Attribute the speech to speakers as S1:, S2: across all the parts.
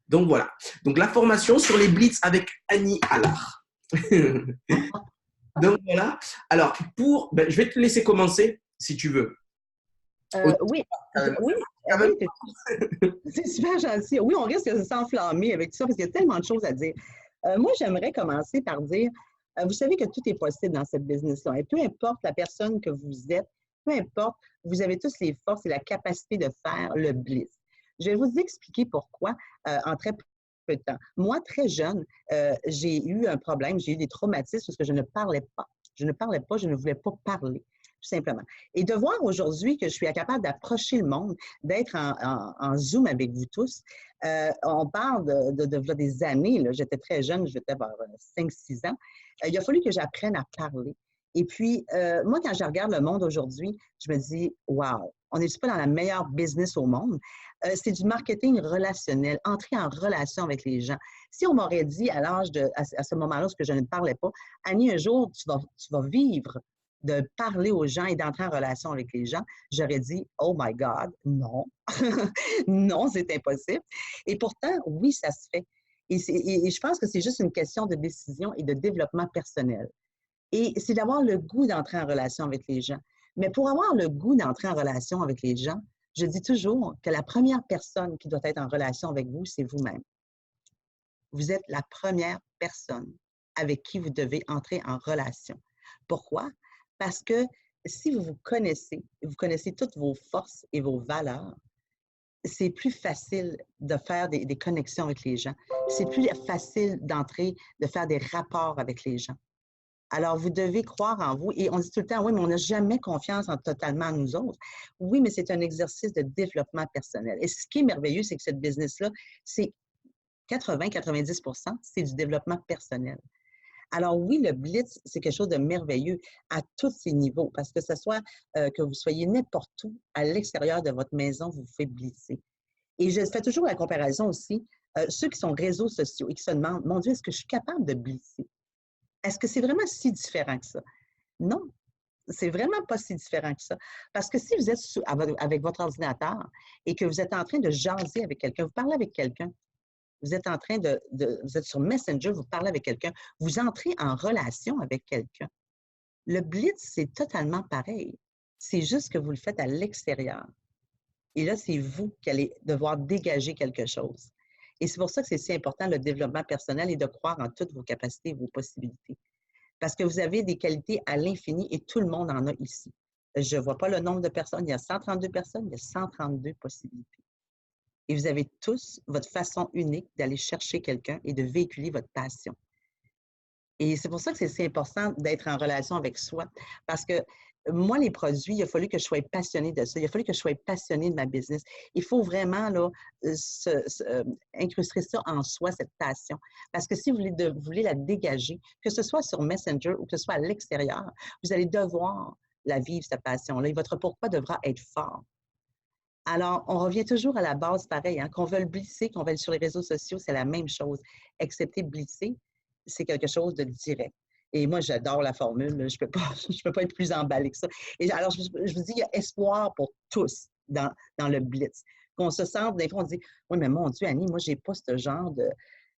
S1: Donc voilà. Donc la formation sur les blitz avec Annie Allard. Donc voilà. Alors, je vais te laisser commencer si tu veux.
S2: Oui,
S1: Quand
S2: oui,
S1: même.
S2: oui, c'est super gentil. Oui, on risque de s'enflammer avec tout ça parce qu'il y a tellement de choses à dire. Moi, j'aimerais commencer par dire, vous savez que tout est possible dans cette business-là. Et peu importe la personne que vous êtes, peu importe, vous avez tous les forces et la capacité de faire le blitz. Je vais vous expliquer pourquoi en très peu de temps. Moi, très jeune, j'ai eu un problème, j'ai eu des traumatismes parce que je ne parlais pas. Je ne parlais pas, je ne voulais pas parler, tout simplement. Et de voir aujourd'hui que je suis capable d'approcher le monde, d'être en Zoom avec vous tous, on parle de des années, j'étais très jeune, j'étais avoir 5-6 ans. Il a fallu que j'apprenne à parler. Et puis, moi, quand je regarde le monde aujourd'hui, je me dis, wow, on n'est pas dans la meilleure business au monde. C'est du marketing relationnel, entrer en relation avec les gens. Si on m'aurait dit à ce moment-là, parce que je ne parlais pas, Annie, un jour, tu vas vivre de parler aux gens et d'entrer en relation avec les gens, j'aurais dit, oh my God, non, non, c'est impossible. Et pourtant, oui, ça se fait. Et je pense que c'est juste une question de décision et de développement personnel. Et c'est d'avoir le goût d'entrer en relation avec les gens. Mais pour avoir le goût d'entrer en relation avec les gens, je dis toujours que la première personne qui doit être en relation avec vous, c'est vous-même. Vous êtes la première personne avec qui vous devez entrer en relation. Pourquoi? Parce que si vous connaissez toutes vos forces et vos valeurs, c'est plus facile de faire des connexions avec les gens. C'est plus facile d'entrer, de faire des rapports avec les gens. Alors, vous devez croire en vous. Et on dit tout le temps, oui, mais on n'a jamais confiance totalement en nous autres. Oui, mais c'est un exercice de développement personnel. Et ce qui est merveilleux, c'est que cette business-là, c'est 80-90 c'est du développement personnel. Alors oui, le blitz, c'est quelque chose de merveilleux à tous ces niveaux, parce que ce soit que vous soyez n'importe où, à l'extérieur de votre maison, vous faites blitzer. Et je fais toujours la comparaison aussi, ceux qui sont réseaux sociaux et qui se demandent, mon Dieu, est-ce que je suis capable de blitzer? Est-ce que c'est vraiment si différent que ça? Non, c'est vraiment pas si différent que ça. Parce que si vous êtes avec votre ordinateur et que vous êtes en train de jaser avec quelqu'un, vous parlez avec quelqu'un, vous êtes en train vous êtes sur Messenger, vous parlez avec quelqu'un, vous entrez en relation avec quelqu'un. Le blitz, c'est totalement pareil. C'est juste que vous le faites à l'extérieur. Et là, c'est vous qui allez devoir dégager quelque chose. Et c'est pour ça que c'est si important le développement personnel et de croire en toutes vos capacités et vos possibilités. Parce que vous avez des qualités à l'infini et tout le monde en a ici. Je ne vois pas le nombre de personnes. Il y a 132 personnes, il y a 132 possibilités. Et vous avez tous votre façon unique d'aller chercher quelqu'un et de véhiculer votre passion. Et c'est pour ça que c'est si important d'être en relation avec soi. Parce que moi, les produits, il a fallu que je sois passionnée de ça. Il a fallu que je sois passionnée de ma business. Il faut vraiment là, incruster ça en soi, cette passion. Parce que si vous voulez la dégager, que ce soit sur Messenger ou que ce soit à l'extérieur, vous allez devoir la vivre, cette passion-là. Et votre pourquoi devra être fort. Alors, on revient toujours à la base pareil, hein, qu'on veuille blitzer, qu'on veuille sur les réseaux sociaux, c'est la même chose. Excepté blitzer, c'est quelque chose de direct. Et moi, j'adore la formule. Je ne peux, je peux pas être plus emballée que ça. Et alors, je vous dis, il y a espoir pour tous dans le blitz. Qu'on se sente, des fois, on dit, oui, mais mon Dieu, Annie, moi, je n'ai pas ce genre de...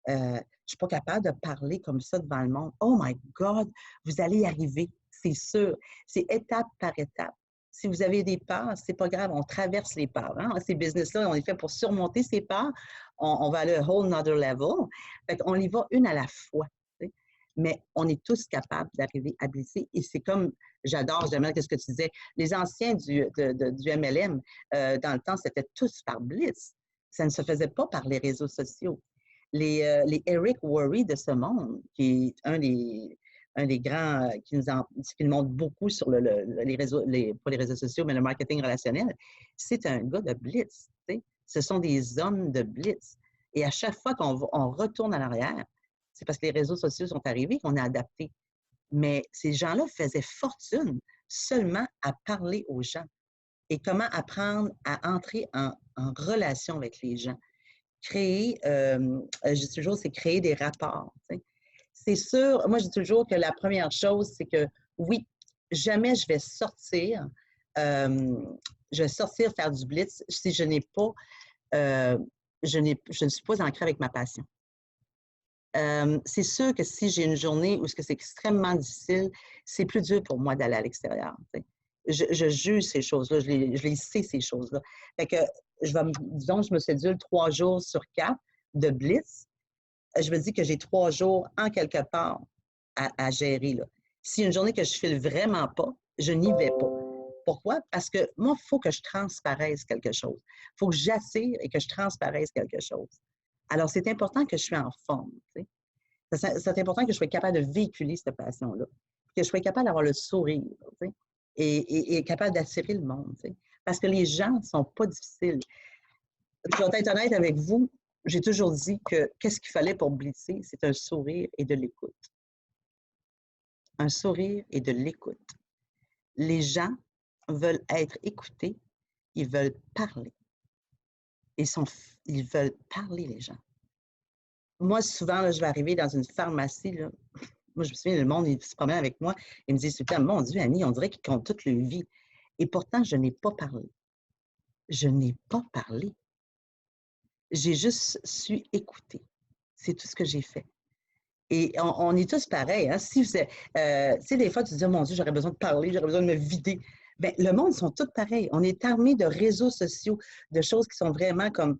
S2: je ne suis pas capable de parler comme ça devant le monde. Oh my God, vous allez y arriver, c'est sûr. C'est étape par étape. Si vous avez des peurs, c'est pas grave, on traverse les peurs. Hein? Ces business-là, on est fait pour surmonter ces peurs. On va aller à un whole nother level. Fait qu'on y va une à la fois. Tu sais. Mais on est tous capables d'arriver à blitzer. Et c'est comme, j'adore, Jamel, qu'est-ce que tu disais, les anciens du MLM, dans le temps, c'était tous par blitz. Ça ne se faisait pas par les réseaux sociaux. Les Eric Worre de ce monde, qui est un des grands qui nous montre beaucoup sur les réseaux, pas les réseaux sociaux, mais le marketing relationnel, c'est un gars de blitz. Tu sais. Ce sont des hommes de blitz. Et à chaque fois qu'on retourne en arrière, c'est parce que les réseaux sociaux sont arrivés qu'on a adapté. Mais ces gens-là faisaient fortune seulement à parler aux gens. Et comment apprendre à entrer en relation avec les gens. Créer, je dis toujours, c'est créer des rapports. Tu sais. C'est sûr, moi je dis toujours que la première chose, c'est que oui, jamais je vais sortir faire du blitz si je n'ai pas, je ne suis pas ancrée avec ma passion. C'est sûr que si j'ai une journée où c'est extrêmement difficile, c'est plus dur pour moi d'aller à l'extérieur. Je juge ces choses-là, je les sais, ces choses-là. Fait que disons, je me cédule 3 jours sur 4 de blitz. Je me dis que j'ai 3 jours en quelque part à gérer. Là. Si une journée que je ne file vraiment pas, je n'y vais pas. Pourquoi? Parce que moi, il faut que je transparaisse quelque chose. Il faut que j'attire et que je transparaisse quelque chose. Alors, c'est important que je sois en forme. C'est important que je sois capable de véhiculer cette passion-là, que je sois capable d'avoir le sourire et capable d'attirer le monde. Parce que les gens ne sont pas difficiles. Je vais être honnête avec vous, j'ai toujours dit que qu'est-ce qu'il fallait pour blitzer, c'est un sourire et de l'écoute. Un sourire et de l'écoute. Les gens veulent être écoutés, ils veulent parler. Ils veulent parler, les gens. Moi, souvent, là, je vais arriver dans une pharmacie. Là. Moi, je me souviens, le monde, il se promène avec moi et me dit tout le temps, mon Dieu, Annie, on dirait qu'ils comptent toute leur vie. Et pourtant, je n'ai pas parlé. Je n'ai pas parlé. J'ai juste su écouter. C'est tout ce que j'ai fait. Et on est tous pareils. Hein? Si vous êtes, tu sais, des fois, tu te dis, oh, mon Dieu, j'aurais besoin de parler, j'aurais besoin de me vider. Bien, le monde sont tous pareils. On est armés de réseaux sociaux, de choses qui sont vraiment comme.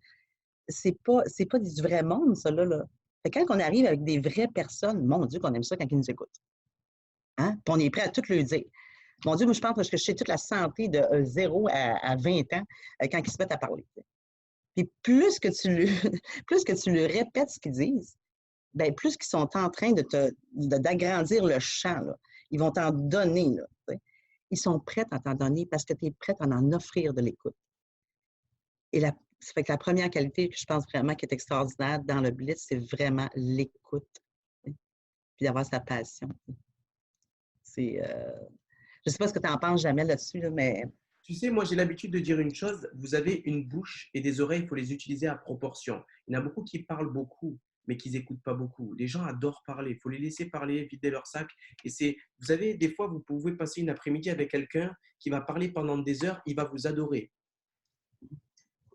S2: C'est pas du vrai monde, ça, là. Fait que quand on arrive avec des vraies personnes, mon Dieu, qu'on aime ça quand ils nous écoutent. Hein? Puis on est prêt à tout leur dire. Mon Dieu, moi, je pense parce que je sais toute la santé de 0 à 20 ans quand ils se mettent à parler. Puis plus que tu leur répètes ce qu'ils disent, bien, plus qu'ils sont en train d'agrandir le champ. Là. Ils vont t'en donner. Là, ils sont prêts à t'en donner parce que tu es prête à en offrir de l'écoute. Et ça fait que la première qualité que je pense vraiment qui est extraordinaire dans le Blitz, c'est vraiment l'écoute. Puis d'avoir sa passion. Je ne sais pas ce que tu en penses, Jamel, là-dessus, là, mais.
S1: Tu sais, moi, j'ai l'habitude de dire une chose. Vous avez une bouche et des oreilles, il faut les utiliser à proportion. Il y en a beaucoup qui parlent beaucoup, mais qui n'écoutent pas beaucoup. Les gens adorent parler. Il faut les laisser parler, vider leur sac. Et vous savez, des fois, vous pouvez passer une après-midi avec quelqu'un qui va parler pendant des heures. Il va vous adorer.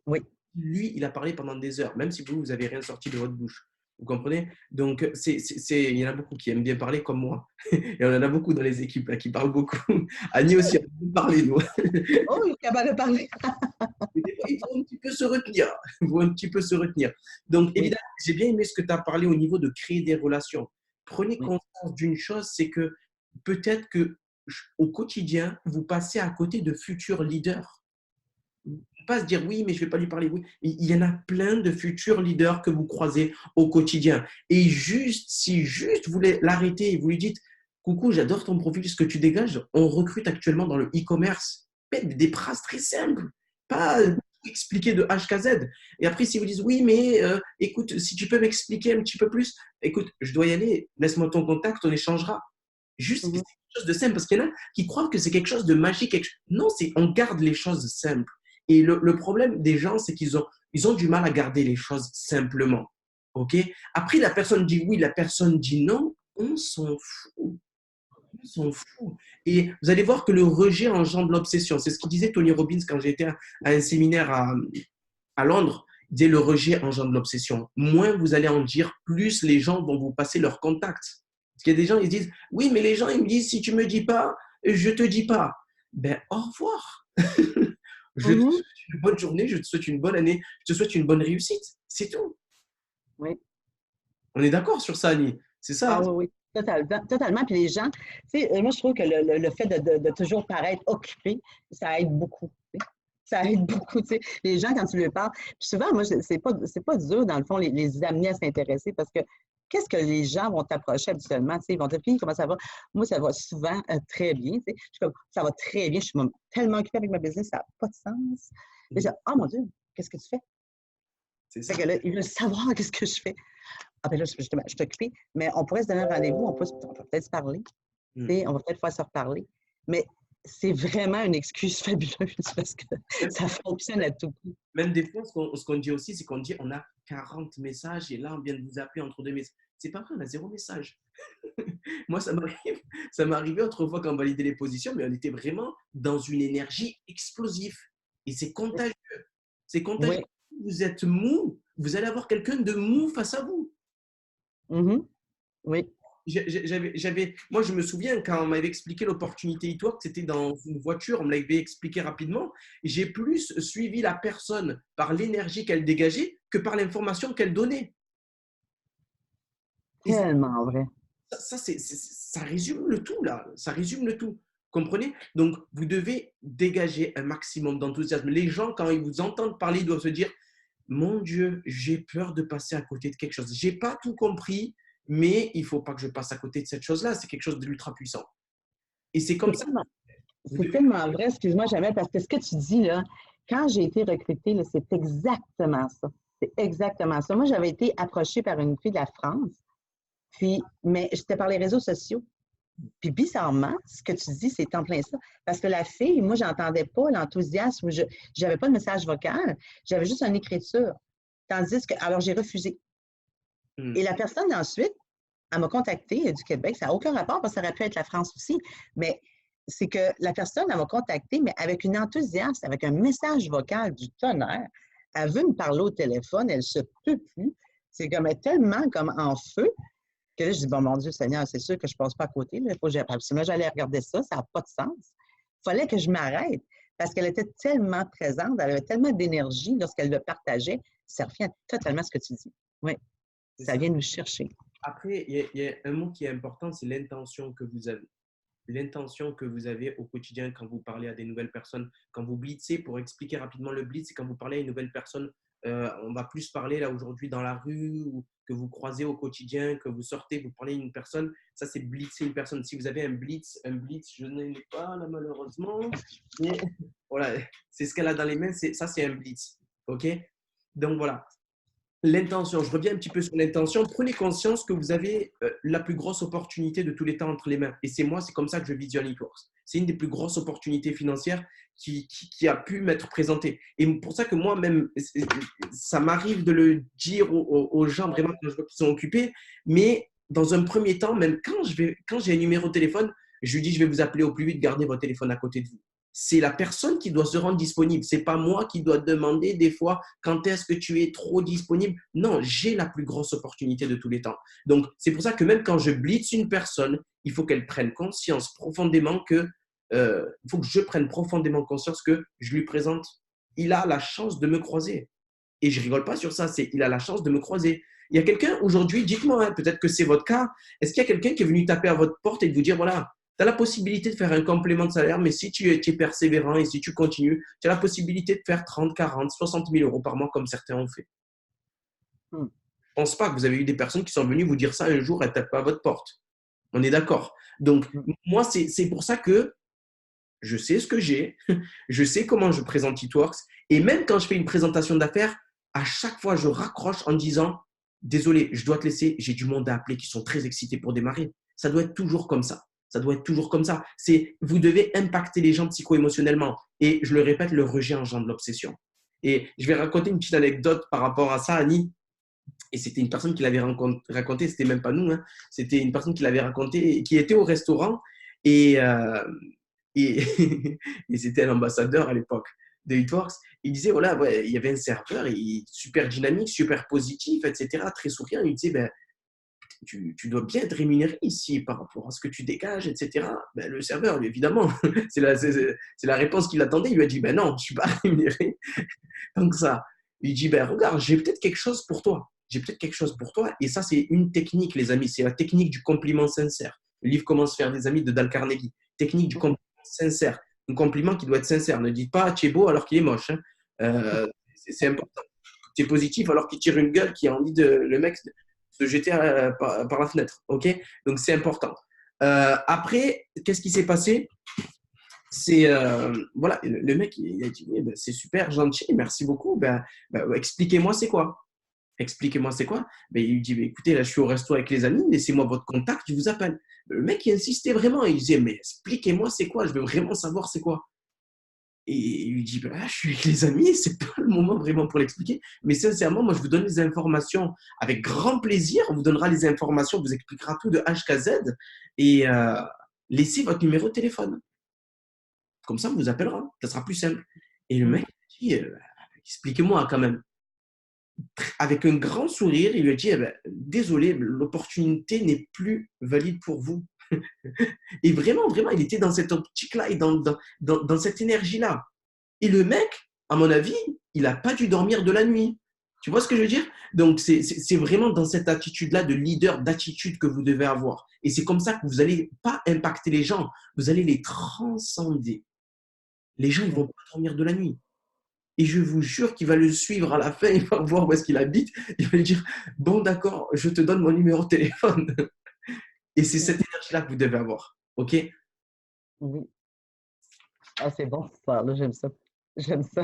S2: Oui.
S1: Lui, il a parlé pendant des heures, même si vous n'avez rien sorti de votre bouche. Vous comprenez? Donc, il y en a beaucoup qui aiment bien parler comme moi. Et on en a beaucoup dans les équipes là, qui parlent beaucoup. Annie aussi, elle aime parler, nous.
S2: Oh, il est capable de parler.
S1: Mais des fois, il faut un petit peu se retenir. Il faut un petit peu se retenir. Donc, évidemment, j'ai bien aimé ce que tu as parlé au niveau de créer des relations. Prenez conscience d'une chose, c'est que peut-être qu'au quotidien, vous passez à côté de futurs leaders. Pas se dire oui, mais je ne vais pas lui parler. Oui. Il y en a plein de futurs leaders que vous croisez au quotidien. Et si vous l'arrêtez et vous lui dites coucou, j'adore ton profil, ce que tu dégages, on recrute actuellement dans le e-commerce. Des phrases très simples, pas expliquer de H à Z. Et après, si vous dites oui, mais écoute, si tu peux m'expliquer un petit peu plus, écoute, je dois y aller, laisse-moi ton contact, on échangera. Juste, c'est quelque chose de simple parce qu'il y en a qui croient que c'est quelque chose de magique. Non, on garde les choses simples. Et le problème des gens, c'est qu'ils ont du mal à garder les choses simplement. OK? Après, la personne dit oui, la personne dit non, on s'en fout. On s'en fout. Et vous allez voir que le rejet engendre l'obsession. C'est ce que disait Tony Robbins quand j'étais à un séminaire à Londres. Il disait le rejet engendre l'obsession. Moins vous allez en dire, plus les gens vont vous passer leur contact. Parce qu'il y a des gens, ils disent oui, mais les gens, ils me disent si tu ne me dis pas, je ne te dis pas. Ben, au revoir. Je te souhaite une bonne journée, je te souhaite une bonne année, je te souhaite une bonne réussite. C'est tout.
S2: Oui.
S1: On est d'accord sur ça, Annie. C'est ça.
S2: Ah oui, totalement. Puis les gens, tu sais, moi, je trouve que le fait de toujours paraître occupé, ça aide beaucoup. Ça aide beaucoup, tu sais. Les gens, quand tu leur parles, puis souvent, moi, c'est pas dur, dans le fond, les amener à s'intéresser parce que qu'est-ce que les gens vont t'approcher habituellement? Tu sais, ils vont te dire, comment ça va? Moi, ça va souvent très bien, tu sais. Je suis comme, ça va très bien, je suis tellement occupée avec ma business, ça n'a pas de sens. Et je dis, oh mon Dieu, qu'est-ce que tu fais?
S1: C'est ça.
S2: Fait que là, ils veulent savoir qu'est-ce que je fais. Ah ben là, justement, je suis occupée, mais on pourrait se donner un rendez-vous, on peut peut-être se parler, on va peut-être pouvoir se reparler. Mais c'est vraiment une excuse fabuleuse parce que ça fonctionne à tout coup.
S1: Même des fois, ce qu'on dit aussi, c'est qu'on dit on a 40 messages et là, on vient de vous appeler entre 2 messages. C'est pas vrai, on a 0 message. Moi, ça m'est arrivé autrefois quand on validait les positions, mais on était vraiment dans une énergie explosive. Et c'est contagieux. C'est contagieux.
S2: Oui.
S1: Vous êtes mou, vous allez avoir quelqu'un de mou face à vous.
S2: Mhm. Oui.
S1: Moi, je me souviens quand on m'avait expliqué l'opportunité e-talk, c'était dans une voiture, on me l'avait expliqué rapidement. J'ai plus suivi la personne par l'énergie qu'elle dégageait que par l'information qu'elle donnait. Et
S2: Tellement vrai.
S1: ça résume le tout, là. Ça résume le tout. Comprenez? Donc, vous devez dégager un maximum d'enthousiasme. Les gens, quand ils vous entendent parler, ils doivent se dire, mon Dieu, j'ai peur de passer à côté de quelque chose. J'ai pas tout compris, mais il faut pas que je passe à côté de cette chose-là. C'est quelque chose d'ultra puissant. Et c'est comme
S2: C'est
S1: ça.
S2: tellement,
S1: Vous
S2: c'est
S1: devez.
S2: tellement vrai, excuse-moi, Jamel, parce que ce que tu dis, là, quand j'ai été recrutée, là, c'est exactement ça. C'est exactement ça. Moi, j'avais été approchée par une fille de la France, puis, mais j'étais par les réseaux sociaux. Puis bizarrement, ce que tu dis, c'est en plein ça. Parce que la fille, moi, j'entendais pas l'enthousiasme, je n'avais pas de message vocal, j'avais juste une écriture. Tandis que, alors j'ai refusé.
S1: Hmm.
S2: Et la personne ensuite, elle m'a contactée du Québec, ça n'a aucun rapport parce que ça aurait pu être la France aussi, mais c'est que la personne, elle m'a contactée, mais avec une enthousiasme, avec un message vocal du tonnerre. Elle veut me parler au téléphone, elle se peut plus. C'est comme elle est tellement comme en feu que là, je dis, bon, mon Dieu Seigneur, c'est sûr que je ne passe pas à côté. Là. Faut que absolument, j'allais regarder ça, ça n'a pas de sens. Il fallait que je m'arrête parce qu'elle était tellement présente, elle avait tellement d'énergie lorsqu'elle le partageait. Ça revient totalement à ce que tu dis. Oui,
S1: C'est
S2: ça
S1: ça.
S2: vient nous chercher.
S1: Après, il y a un mot qui est important, c'est l'intention que vous avez. L'intention que vous avez au quotidien quand vous parlez à des nouvelles personnes, quand vous blitzez, pour expliquer rapidement le blitz, c'est quand vous parlez à une nouvelle personne, on va plus parler là aujourd'hui dans la rue ou que vous croisez au quotidien, que vous sortez, vous parlez à une personne, ça c'est blitzer une personne. Si vous avez un blitz, je n'en ai pas là malheureusement, mais voilà, c'est ce qu'elle a dans les mains, ça c'est un blitz, ok? Donc voilà, l'intention, je reviens un petit peu sur l'intention. Prenez conscience que vous avez la plus grosse opportunité de tous les temps entre les mains. Et c'est comme ça que je visionne eTworks. C'est une des plus grosses opportunités financières qui a pu m'être présentée. Et pour ça que moi-même, ça m'arrive de le dire aux gens vraiment quand je vois qu'ils sont occupés. Mais dans un premier temps, même quand j'ai un numéro de téléphone, je lui dis, je vais vous appeler au plus vite, gardez votre téléphone à côté de vous. C'est la personne qui doit se rendre disponible. C'est pas moi qui dois demander des fois quand est-ce que tu es trop disponible. Non, j'ai la plus grosse opportunité de tous les temps. Donc, c'est pour ça que même quand je blitz une personne, il faut qu'elle prenne conscience profondément que, il faut que je prenne profondément conscience que je lui présente, il a la chance de me croiser. Et je rigole pas sur ça, c'est il a la chance de me croiser. Il y a quelqu'un aujourd'hui, dites-moi, hein, peut-être que c'est votre cas, est-ce qu'il y a quelqu'un qui est venu taper à votre porte et de vous dire, voilà, tu as la possibilité de faire un complément de salaire, mais si tu es persévérant et si tu continues, tu as la possibilité de faire 30, 40, 60 000 euros par mois comme certains ont fait.
S2: Hmm.
S1: Je ne pense pas que vous avez eu des personnes qui sont venues vous dire ça un jour, elles ne tapent pas à votre porte. On est d'accord. Donc,
S2: Hmm.
S1: moi, c'est pour ça que je sais ce que j'ai, je sais comment je présente eTworks, et même quand je fais une présentation d'affaires, à chaque fois, je raccroche en disant, désolé, je dois te laisser, j'ai du monde à appeler qui sont très excités pour démarrer. Ça doit être toujours comme ça. Ça doit être toujours comme ça. Vous devez impacter les gens psycho-émotionnellement. Et je le répète, le rejet engendre l'obsession. Et je vais raconter une petite anecdote par rapport à ça, Annie. Et c'était une personne qui l'avait raconté, c'était même pas nous, hein. C'était une personne qui l'avait raconté, qui était au restaurant et, et, et c'était un ambassadeur à l'époque de eTworks. Il disait, voilà, ouais, il y avait un serveur, super dynamique, super positif, etc., très souriant. Il disait, ben, tu dois bien être rémunéré ici par rapport à ce que tu dégages, etc. Ben, le serveur, lui, évidemment, c'est la réponse qu'il attendait. Il lui a dit, ben non, je ne suis pas rémunéré tant que ça. Il dit, ben regarde, j'ai peut-être quelque chose pour toi. J'ai peut-être quelque chose pour toi. Et ça, c'est une technique, les amis. C'est la technique du compliment sincère. Le livre Comment se faire des amis de Dale Carnegie. Technique du compliment sincère. Un compliment qui doit être sincère. Ne dites pas, tu es beau alors qu'il est moche, hein. C'est important. Tu es positif alors qu'il tire une gueule qui a envie de le mec se jeter par la fenêtre. OK? Donc, c'est important. Après, qu'est-ce qui s'est passé? C'est voilà, le mec il a dit eh ben, c'est super gentil, merci beaucoup. Expliquez-moi c'est quoi. Expliquez-moi c'est quoi. Ben, il lui dit écoutez, là je suis au resto avec les amis, laissez-moi votre contact, je vous appelle. Le mec il insistait vraiment, il disait mais expliquez-moi c'est quoi, je veux vraiment savoir c'est quoi. Et il lui dit je suis avec les amis, c'est pas le moment vraiment pour l'expliquer, mais sincèrement moi je vous donne les informations avec grand plaisir, on vous donnera les informations, on vous expliquera tout de H jusqu'à Z et laissez votre numéro de téléphone. Comme ça, on vous appellera. Ça sera plus simple. Et le
S2: Hmm.
S1: mec dit expliquez-moi quand même. avec un grand sourire, il lui a dit, eh ben, désolé, l'opportunité n'est plus valide pour vous. Et vraiment, vraiment, il était dans cette optique-là et dans cette énergie-là. Et le mec, à mon avis, il n'a pas dû dormir de la nuit. Tu vois ce que je veux dire? Donc, c'est vraiment dans cette attitude-là de leader, d'attitude que vous devez avoir. Et c'est comme ça que vous n'allez pas impacter les gens, vous allez les transcender. Les gens, ils vont pas dormir de la nuit. Et je vous jure qu'il va le suivre à la fin, il va voir où est-ce qu'il habite, il va lui dire, bon, d'accord, je te donne mon numéro de téléphone. Et c'est cette énergie-là que vous devez avoir. OK?
S2: Oui. Ah, c'est bon, cette histoire-là, j'aime ça. J'aime ça.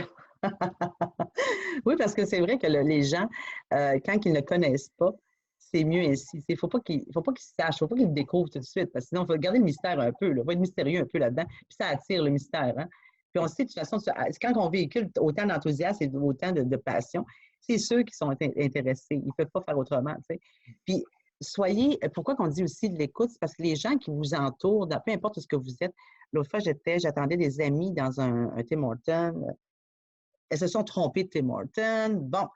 S2: Oui, parce que c'est vrai que les gens, quand ils ne connaissent pas, c'est mieux ainsi. Il ne faut pas qu'ils sachent, il ne faut pas qu'ils le découvrent tout de suite, parce que sinon, il faut garder le mystère un peu, il faut être mystérieux un peu là-dedans, puis ça attire le mystère. Hein? Puis on sait, de toute façon, quand on véhicule autant d'enthousiasme et autant de passion, c'est ceux qui sont intéressés. Ils ne peuvent pas faire autrement. Tu sais. Puis soyez, pourquoi qu'on dit aussi de l'écoute, c'est parce que les gens qui vous entourent, peu importe ce que vous êtes, l'autre fois, j'attendais des amis dans un Tim Hortons. Elles se sont trompées de Tim Hortons. Bon,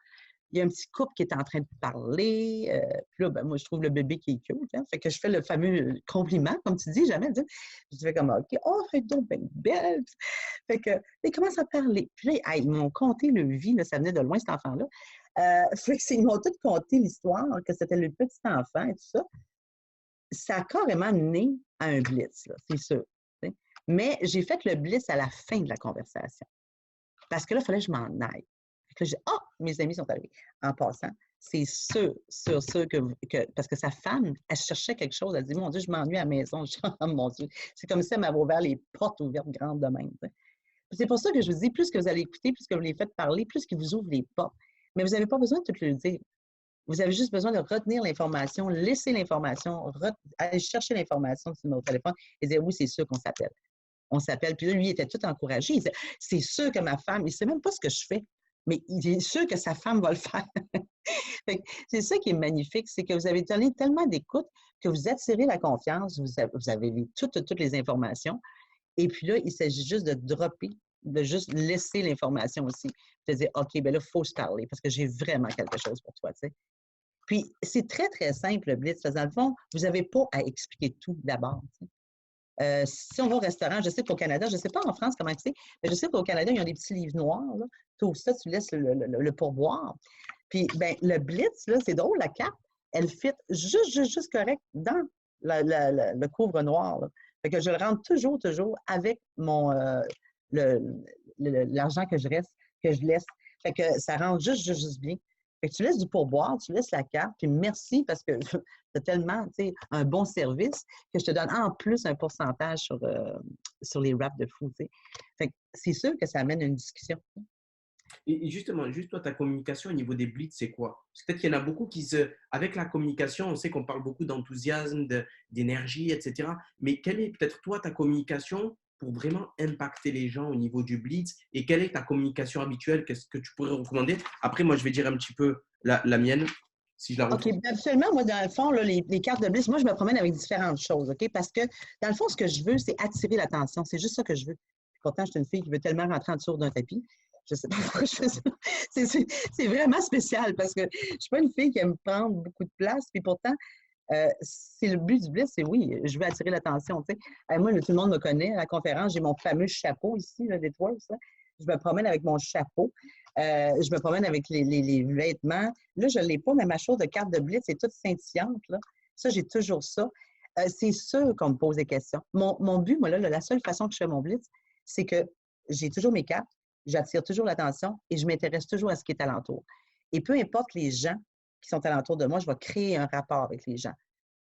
S2: il y a un petit couple qui est en train de parler. Puis là, ben, moi, je trouve le bébé qui est cute. Hein, fait que je fais le fameux compliment, comme tu dis, jamais. Je fais comme, OK, oh, elle est donc bien belle. Fait que, ils commencent à parler. Puis là, ils m'ont conté le vie, là, ça venait de loin, cet enfant-là. Fait que ils m'ont tout conté l'histoire, que c'était le petit enfant et tout ça. Ça a carrément mené à un blitz, c'est sûr. T'sais. Mais j'ai fait le blitz à la fin de la conversation. Parce que là, il fallait que je m'en aille. Fait que j'ai dit, ah, mes amis sont arrivés. En passant, c'est sûr parce que sa femme, elle cherchait quelque chose. Elle dit, mon Dieu, je m'ennuie à la maison. Je dis, oh, mon Dieu. C'est comme si elle m'avait ouvert les portes ouvertes grandes de même. C'est pour ça que je vous dis, plus que vous allez écouter, plus que vous les faites parler, plus qu'ils vous ouvrent les portes. Mais vous n'avez pas besoin de tout le dire. Vous avez juste besoin de retenir l'information, laisser l'information, aller chercher l'information sur notre téléphone et dire, oui, c'est sûr qu'on s'appelle. On s'appelle. Puis là, lui, il était tout encouragé. Il disait, c'est sûr que ma femme, il ne sait même pas ce que je fais, mais il est sûr que sa femme va le faire. C'est ça qui est magnifique, c'est que vous avez donné tellement d'écoute que vous attirez la confiance, vous avez toutes les informations. Et puis là, il s'agit juste de dropper, de juste laisser l'information aussi. De dire, OK, bien là, il faut se parler parce que j'ai vraiment quelque chose pour toi. Tu sais. Puis, c'est très, très simple, le blitz. Parce que dans le fond, vous n'avez pas à expliquer tout d'abord. Tu sais. Si on va au restaurant, je sais qu'au Canada, je ne sais pas en France comment c'est, mais je sais qu'au Canada, ils ont des petits livres noirs. Là. Tu ouvres ça, tu laisses le pourboire. Puis, ben, le blitz, là, c'est drôle, la carte, elle fit juste correct dans le couvre noir. Là. Fait que je le rentre toujours avec mon l'argent que je laisse. Fait que ça rentre juste bien. Fait que tu laisses du pourboire, tu laisses la carte, puis merci parce que tu as tellement un bon service que je te donne en plus un pourcentage sur les wraps de fou. Fait que c'est sûr que ça amène une discussion.
S1: Et justement, juste toi, ta communication au niveau des blitz, c'est quoi? Parce que peut-être qu'il y en a beaucoup avec la communication, on sait qu'on parle beaucoup d'enthousiasme, d'énergie, etc. Mais quelle est peut-être toi ta communication pour vraiment impacter les gens au niveau du blitz? Et quelle est ta communication habituelle? Qu'est-ce que tu pourrais recommander? Après, moi, je vais dire un petit peu la mienne, si je la
S2: OK.
S1: retrouve.
S2: Absolument, moi, dans le fond, là, les cartes de blitz, moi, je me promène avec différentes choses, OK? Parce que, dans le fond, ce que je veux, c'est attirer l'attention. C'est juste ça que je veux. Pourtant, je suis une fille qui veut tellement rentrer en dessous d'un tapis. Je ne sais pas pourquoi je fais ça. C'est vraiment spécial parce que je ne suis pas une fille qui aime prendre beaucoup de place. Puis pourtant, c'est le but du blitz, c'est oui, je veux attirer l'attention. Moi, tout le monde me connaît. À la conférence, j'ai mon fameux chapeau ici, là, des Twerks. Je me promène avec mon chapeau. Je me promène avec les vêtements. Là, je ne l'ai pas, mais ma chose de carte de blitz est toute scintillante. Là. Ça, j'ai toujours ça. C'est sûr qu'on me pose des questions. Mon but, moi, là, la seule façon que je fais mon blitz, c'est que j'ai toujours mes cartes, j'attire toujours l'attention et je m'intéresse toujours à ce qui est alentour. Et peu importe les gens qui sont alentour de moi, je vais créer un rapport avec les gens.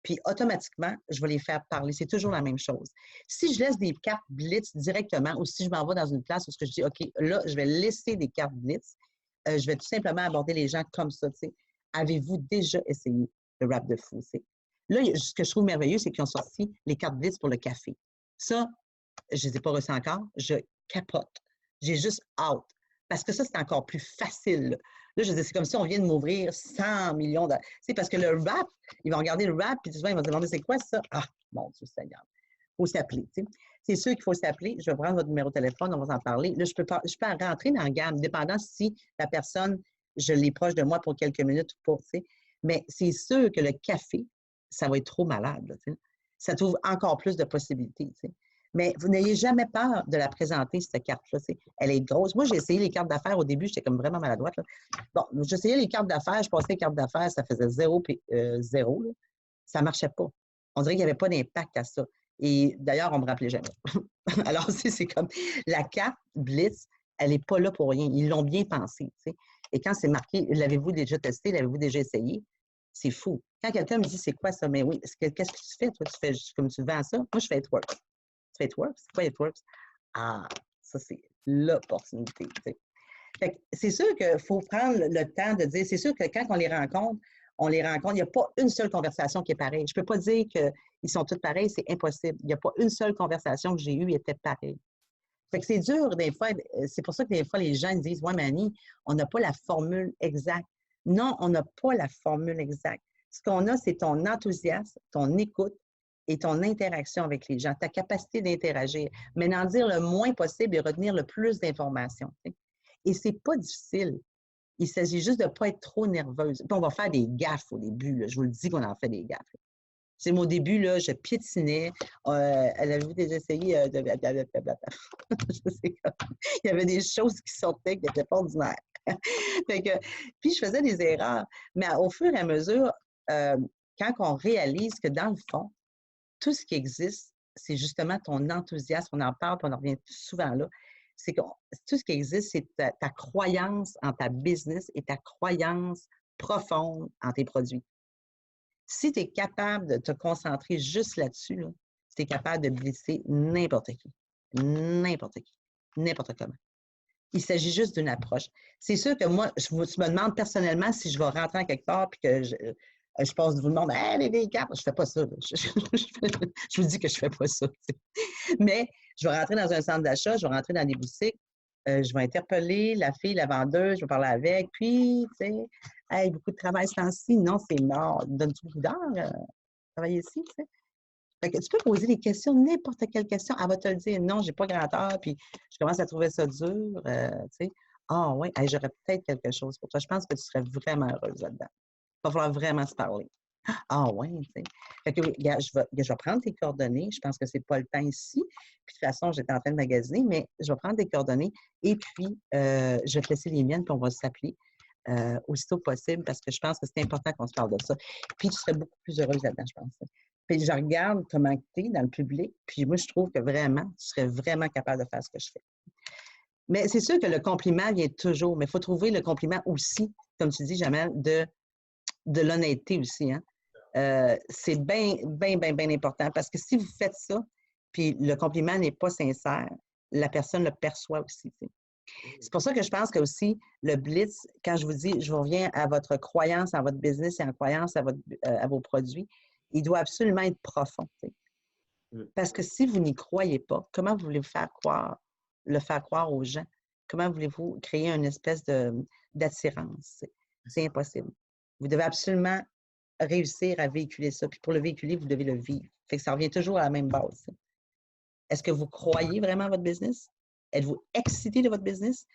S2: Puis automatiquement, je vais les faire parler. C'est toujours la même chose. Si je laisse des cartes blitz directement ou si je m'en vais dans une place où je dis, OK, là, je vais laisser des cartes blitz, je vais tout simplement aborder les gens comme ça. T'sais. Avez-vous déjà essayé le rap de fou? T'sais? Là, ce que je trouve merveilleux, c'est qu'ils ont sorti les cartes blitz pour le café. Ça, je ne les ai pas reçues encore. Je capote. J'ai juste hâte. Parce que ça, c'est encore plus facile. Là, je dis, c'est comme si on vient de m'ouvrir 100 millions de. C'est parce que le rap, ils vont regarder le rap, puis souvent, ils vont se demander c'est quoi ça? Ah, mon Dieu Seigneur. Il faut s'appeler. C'est sûr qu'il faut s'appeler. Je vais prendre votre numéro de téléphone, on va en parler. Là, je peux rentrer dans la gamme, dépendant si la personne je l'ai proche de moi pour quelques minutes ou pas, tu sais. Mais c'est sûr que le café, ça va être trop malade, là, tu sais. Ça t'ouvre encore plus de possibilités, tu sais. Mais vous n'ayez jamais peur de la présenter, cette carte-là, tu sais. Elle est grosse. Moi, j'ai essayé les cartes d'affaires au début, j'étais comme vraiment maladroite, là. Bon, j'essayais les cartes d'affaires, je passais les cartes d'affaires, ça faisait zéro, là. Ça ne marchait pas. On dirait qu'il n'y avait pas d'impact à ça. Et d'ailleurs, on ne me rappelait jamais. Alors, c'est comme la carte Blitz, elle n'est pas là pour rien. Ils l'ont bien pensé, tu sais. Et quand c'est marqué, l'avez-vous déjà testé, l'avez-vous déjà essayé? C'est fou. Quand quelqu'un me dit, c'est quoi ça? Mais oui, qu'est-ce que tu fais? Toi, tu fais comme tu vends ça? Moi, je fais It Works. Tu fais It Works? C'est quoi It Works? Ah, ça, c'est l'opportunité, tu sais. C'est sûr qu'il faut prendre le temps de dire, c'est sûr que quand on les rencontre, il n'y a pas une seule conversation qui est pareille. Je ne peux pas dire qu'ils sont tous pareils, c'est impossible. Il n'y a pas une seule conversation que j'ai eue qui était pareille. Fait que c'est dur, des fois, c'est pour ça que des fois, les gens disent, ouais, Mani, on n'a pas la formule exacte. Non, on n'a pas la formule exacte. Ce qu'on a, c'est ton enthousiasme, ton écoute et ton interaction avec les gens, ta capacité d'interagir, mais d'en dire le moins possible et retenir le plus d'informations. Et ce n'est pas difficile. Il s'agit juste de ne pas être trop nerveuse. Puis on va faire des gaffes au début. Là. Je vous le dis qu'on en fait des gaffes. C'est au début, là, je piétinais. Elle avait déjà essayé de je sais pas. Il y avait des choses qui sortaient qui n'étaient pas ordinaires. Puis je faisais des erreurs. Mais au fur et à mesure, quand on réalise que dans le fond, tout ce qui existe, c'est justement ton enthousiasme. On en parle, puis on en revient souvent là. C'est que tout ce qui existe, c'est ta croyance en ta business et ta croyance profonde en tes produits. Si tu es capable de te concentrer juste là-dessus, là, tu es capable de blesser n'importe qui, n'importe comment. Il s'agit juste d'une approche. C'est sûr que moi, je me demande personnellement si je vais rentrer en quelque part et que je passe de tout le monde, hey, les cartes, je ne fais pas ça. Je vous dis que je ne fais pas ça. Mais je vais rentrer dans un centre d'achat, je vais rentrer dans des boutiques, je vais interpeller la fille, la vendeuse, je vais parler avec, puis, tu sais, hey, beaucoup de travail ce temps-ci. Non, c'est mort. Donne-tu beaucoup d'heures travailler ici, tu sais? Fait que tu peux poser des questions, n'importe quelle question. Elle va te le dire, non, j'ai pas grand heure, puis je commence à trouver ça dur, tu sais. Ah oui, hey, j'aurais peut-être quelque chose pour toi. Je pense que tu serais vraiment heureuse là-dedans. Il va falloir vraiment se parler. Ah oui, tu sais. Fait que, regarde, je vais prendre tes coordonnées. Je pense que c'est pas le temps ici. Puis de toute façon, j'étais en train de magasiner, mais je vais prendre tes coordonnées et puis je vais te laisser les miennes, puis on va s'appeler aussitôt possible parce que je pense que c'est important qu'on se parle de ça. Puis tu serais beaucoup plus heureuse là-dedans, je pense. Puis je regarde comment tu es dans le public, puis moi, je trouve que vraiment, tu serais vraiment capable de faire ce que je fais. Mais c'est sûr que le compliment vient toujours, mais il faut trouver le compliment aussi, comme tu dis, Jamel, de l'honnêteté aussi, hein? C'est bien, bien, bien, bien important parce que si vous faites ça, puis le compliment n'est pas sincère, la personne le perçoit aussi. T'sais. C'est pour ça que je pense que aussi le blitz, quand je vous dis, je reviens à votre croyance en votre business et en croyance à vos produits, il doit absolument être profond. T'sais. Parce que si vous n'y croyez pas, comment voulez-vous le faire croire aux gens? Comment voulez-vous créer une espèce d'attirance? C'est impossible. Vous devez absolument réussir à véhiculer ça. Puis pour le véhiculer, vous devez le vivre. Fait que ça revient toujours à la même base. Est-ce que vous croyez vraiment à votre business? Êtes-vous excité de votre business?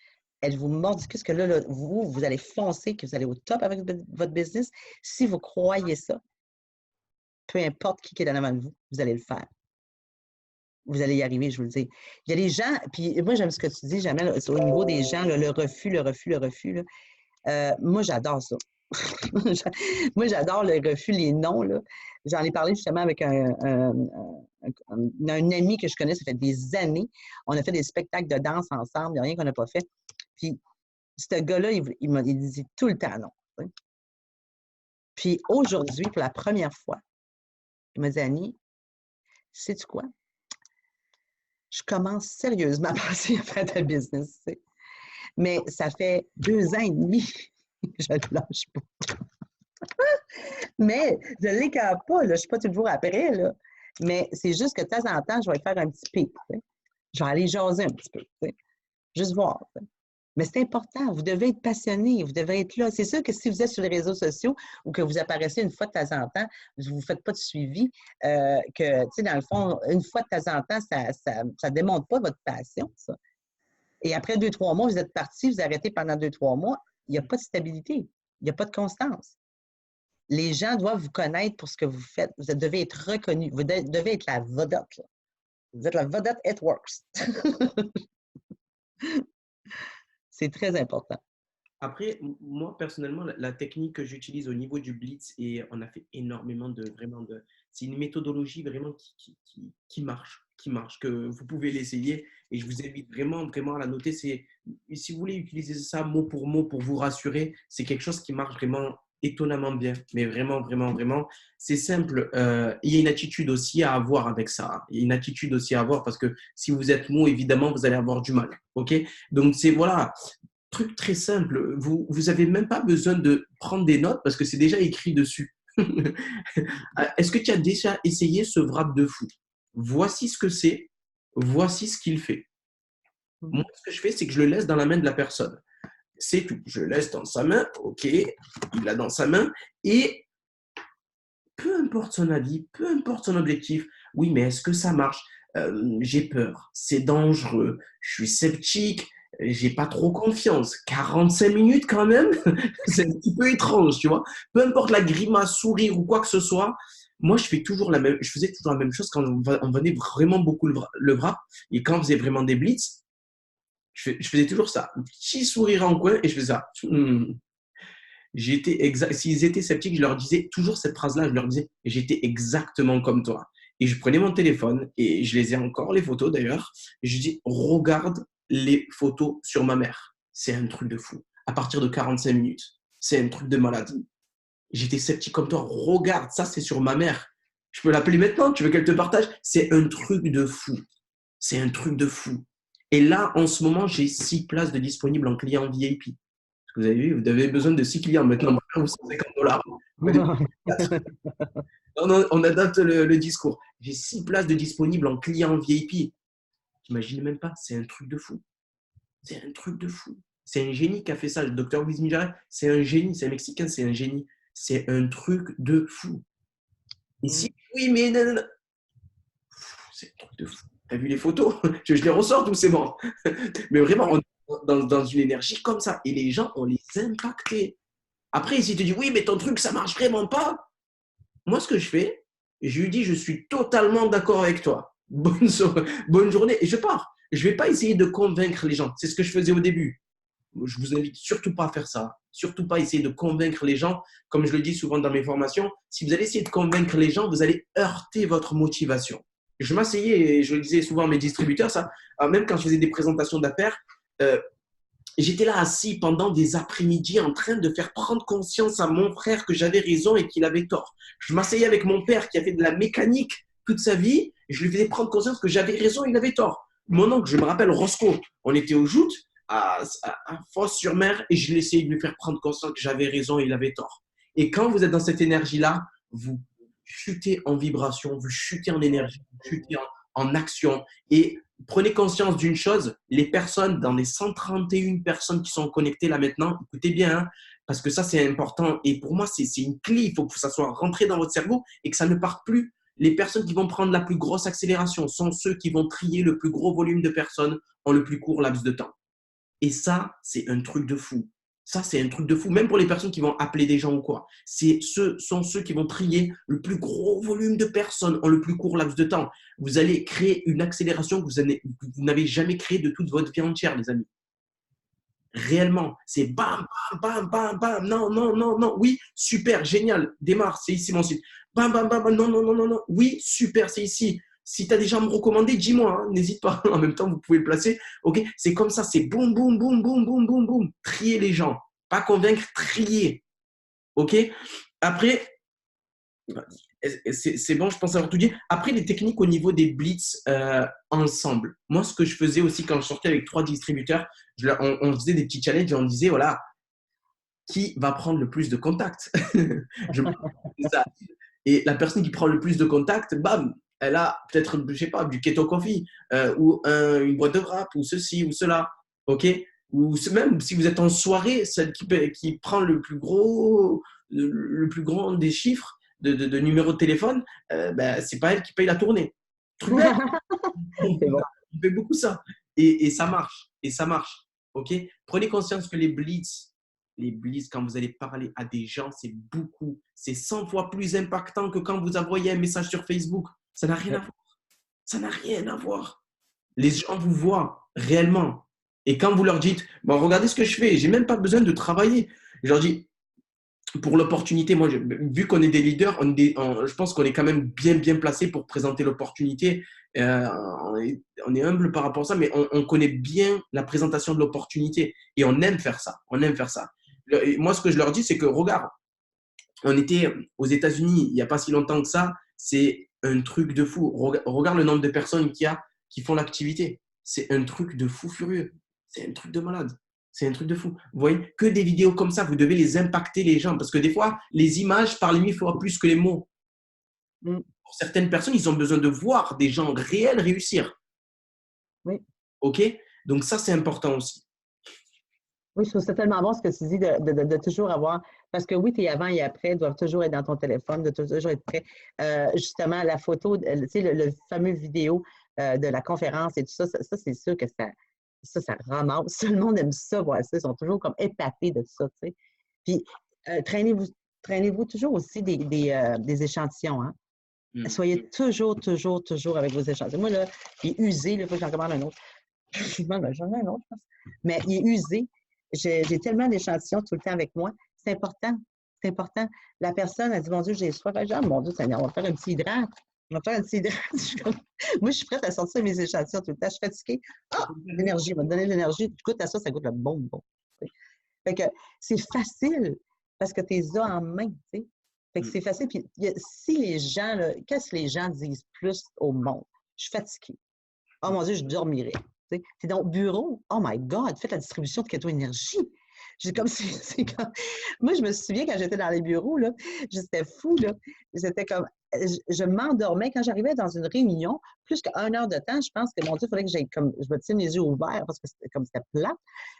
S2: Êtes-vous mordicus que là, vous allez foncer, que vous allez au top avec votre business? Si vous croyez ça, peu importe qui est en avant de vous, vous allez le faire. Vous allez y arriver, je vous le dis. Il y a des gens, puis moi, j'aime ce que tu dis, Jamel, au niveau des gens, là, le refus. Là, moi, j'adore ça. Moi, j'adore le refus, les noms. J'en ai parlé justement avec un ami que je connais, ça fait des années. On a fait des spectacles de danse ensemble, il n'y a rien qu'on n'a pas fait. Puis, ce gars-là, il disait tout le temps non. Oui. Puis, aujourd'hui, pour la première fois, il m'a dit, Annie, sais-tu quoi? Je commence sérieusement à penser à faire ta business. Tu sais. Mais ça fait 2 ans et demi que je ne le lâche pas. Mais je ne l'écarte pas, là, je ne suis pas toujours après. Là. Mais c'est juste que de temps en temps, je vais faire un petit pic. Tu sais. Je vais aller jaser un petit peu. Tu sais. Juste voir. Tu sais. Mais c'est important. Vous devez être passionné. Vous devez être là. C'est sûr que si vous êtes sur les réseaux sociaux ou que vous apparaissez une fois de temps en temps, vous ne faites pas de suivi, que, tu sais, dans le fond, une fois de temps en temps, ça ne démontre pas votre passion, ça. Et après 2-3 mois, vous êtes parti, vous arrêtez pendant 2-3 mois, il n'y a pas de stabilité, il n'y a pas de constance. Les gens doivent vous connaître pour ce que vous faites. Vous devez être reconnu. Vous devez être la vedette. Là. Vous êtes la vedette at works. C'est très important.
S1: Après, moi, personnellement, la technique que j'utilise au niveau du blitz, et on a fait énormément de. C'est une méthodologie vraiment qui marche, que vous pouvez l'essayer. Et je vous invite vraiment, vraiment à la noter. Si vous voulez utiliser ça mot pour vous rassurer, c'est quelque chose qui marche vraiment étonnamment bien. Mais vraiment, vraiment, vraiment, c'est simple. Il y a une attitude aussi à avoir avec ça. Il y a une attitude aussi à avoir parce que si vous êtes mou, évidemment, vous allez avoir du mal. OK? Donc, voilà. Truc très simple, vous avez même pas besoin de prendre des notes parce que c'est déjà écrit dessus. Est-ce que tu as déjà essayé ce wrap de fou? Voici ce que c'est, voici ce qu'il fait. Moi, ce que je fais, c'est que je le laisse dans la main de la personne. C'est tout. Je le laisse dans sa main, ok, il l'a dans sa main, et peu importe son avis, peu importe son objectif, oui, mais est-ce que ça marche? J'ai peur, c'est dangereux, je suis sceptique, j'ai pas trop confiance. 45 minutes quand même, c'est un petit peu étrange, tu vois. Peu importe la grimace, sourire ou quoi que ce soit, moi je faisais toujours la même chose quand on venait vraiment beaucoup le wrap et quand on faisait vraiment des blitz, je faisais toujours ça. Un petit sourire en coin et je faisais ça. S'ils étaient sceptiques, je leur disais toujours cette phrase-là, je leur disais, j'étais exactement comme toi. Et je prenais mon téléphone, et je les ai encore, les photos d'ailleurs, et je dis, regarde les photos sur ma mère. C'est un truc de fou. À partir de 45 minutes, c'est un truc de maladie. J'étais sceptique comme toi, regarde, ça c'est sur ma mère. Je peux l'appeler maintenant, tu veux qu'elle te partage? C'est un truc de fou. C'est un truc de fou. Et là, en ce moment, j'ai 6 places de disponibles en client VIP. Vous avez vu, vous avez besoin de 6 clients maintenant, ou 150 dollars. Non, on adapte le discours. J'ai 6 places de disponibles en client VIP. T'imagines même pas, c'est un truc de fou. C'est un truc de fou. C'est un génie qui a fait ça. Le docteur Luis Mijares, c'est un génie, c'est un Mexicain, c'est un génie. C'est un truc de fou. Ici, oui, mais non, non. C'est un truc de fou. T'as vu les photos? Je les ressors ou c'est bon? Mais vraiment, on est dans une énergie comme ça. Et les gens, on les impacté. Après, s'il te dit, oui, mais ton truc, ça marche vraiment pas. Moi, ce que je fais, je lui dis, je suis totalement d'accord avec toi. Bonne journée. Et je pars. Je ne vais pas essayer de convaincre les gens. C'est ce que je faisais au début. Je vous invite surtout pas à faire ça. Surtout pas essayer de convaincre les gens. Comme je le dis souvent dans mes formations, si vous allez essayer de convaincre les gens, vous allez heurter votre motivation. Je m'asseyais et je le disais souvent à mes distributeurs, ça, même quand je faisais des présentations d'affaires, euh, j'étais là assis pendant des après-midi en train de faire prendre conscience à mon frère que j'avais raison et qu'il avait tort. Je m'asseyais avec mon père qui a fait de la mécanique toute sa vie et je lui faisais prendre conscience que j'avais raison et il avait tort. Mon oncle, je me rappelle, Roscoe, on était au Joutes, à Fos-sur-Mer, et je l'essayais de lui faire prendre conscience que j'avais raison et il avait tort. Et quand vous êtes dans cette énergie-là, vous chutez en vibration, vous chutez en énergie, vous chutez en action. Et prenez conscience d'une chose, les personnes, dans les 131 personnes qui sont connectées là maintenant, écoutez bien, hein, parce que ça c'est important et pour moi c'est une clé, il faut que ça soit rentré dans votre cerveau et que ça ne parte plus. Les personnes qui vont prendre la plus grosse accélération sont ceux qui vont trier le plus gros volume de personnes en le plus court laps de temps. Et ça, c'est un truc de fou. Ça, c'est un truc de fou. Même pour les personnes qui vont appeler des gens ou quoi. Sont ceux qui vont trier le plus gros volume de personnes en le plus court laps de temps. Vous allez créer une accélération que vous n'avez jamais créée de toute votre vie entière, les amis. Réellement, c'est bam, bam, bam, bam, bam. Non, non, non, non. Oui, super, génial. Démarre, c'est ici mon site. Bam, bam, bam, bam. Non, non, non, non, non. Oui, super, c'est ici. Si tu as déjà à me recommander, dis-moi, hein, n'hésite pas. En même temps, vous pouvez le placer. Ok, c'est comme ça, c'est boum, boum, boum, boum, boum, boum, boum. Trier les gens. Pas convaincre, trier. Ok. Après, c'est bon, je pense avoir tout dit. Après, les techniques au niveau des blitz ensemble. Moi, ce que je faisais aussi quand je sortais avec 3 distributeurs, on faisait des petits challenges et on disait, voilà, qui va prendre le plus de contacts? Ça. Et la personne qui prend le plus de contacts, bam, elle a peut-être, je sais pas, du keto coffee ou une boîte de wrap ou ceci ou cela. OK? Ou même si vous êtes en soirée, celle qui prend le plus grand des chiffres de numéro de téléphone, ben, c'est pas elle qui paye la tournée. Truc bête.
S2: C'est bon.
S1: On fait beaucoup ça. Et ça marche. Et ça marche. OK? Prenez conscience que les blitz, les bliss, quand vous allez parler à des gens, c'est 100 fois plus impactant que quand vous envoyez un message sur Facebook. Ça n'a rien à voir. Ça n'a rien à voir. Les gens vous voient réellement. Et quand vous leur dites, bon, regardez ce que je fais, j'ai même pas besoin de travailler. Je leur dis, pour l'opportunité, moi, vu qu'on est des leaders, je pense qu'on est quand même bien placé pour présenter l'opportunité. On est humble par rapport à ça, mais on connaît bien la présentation de l'opportunité et on aime faire ça. On aime faire ça. Moi, ce que je leur dis, c'est que regarde, on était aux États-Unis il n'y a pas si longtemps que ça. C'est un truc de fou. Regarde le nombre de personnes qu'il y a qui font l'activité. C'est un truc de fou furieux. C'est un truc de malade. C'est un truc de fou. Vous voyez, que des vidéos comme ça, vous devez les impacter les gens. Parce que des fois, les images parlent 1000 fois plus que les mots.
S2: Mm.
S1: Pour certaines personnes, ils ont besoin de voir des gens réels réussir.
S2: Oui.
S1: OK? Donc ça, c'est important aussi.
S2: Oui, je trouve ça tellement bon ce que tu dis de toujours avoir, parce que oui, tes avant et après doivent toujours être dans ton téléphone, de toujours être prêt. Justement, la photo, tu sais, le fameux vidéo de la conférence et tout ça, ça c'est sûr que ça ramasse. Tout le monde aime ça, voir ça. Ils sont toujours comme épatés de ça, tu sais. Puis, traînez-vous toujours aussi des échantillons, hein? Soyez toujours avec vos échantillons. Moi, là, il est usé, il faut que j'en commande un autre. J'en ai un autre, je pense. Mais il est usé. J'ai tellement d'échantillons tout le temps avec moi. C'est important. C'est important. La personne a dit, mon Dieu, j'ai soif. Ah, mon Dieu, Seigneur, on va faire un petit hydrate. On va faire un petit hydrate. Moi, je suis prête à sortir mes échantillons tout le temps. Je suis fatiguée. Ah, l'énergie, on va te donner de l'énergie. Tu goûtes à ça, ça goûte le bonbon. Fait que c'est facile parce que tu les as en main, tu sais. Fait que c'est facile. Puis si les gens, qu'est-ce que les gens disent plus au monde? Je suis fatiguée. Oh mon Dieu, je dormirais. Tu es dans le bureau. Oh my God, faites la distribution de Keto Énergie. Comme, Moi, je me souviens quand j'étais dans les bureaux, là, j'étais fou. Là. J'étais comme. Je m'endormais quand j'arrivais dans une réunion, plus qu'une heure de temps, je pense que mon Dieu, il faudrait que j'aille comme. Je me tienne les yeux ouverts parce que c'était plat.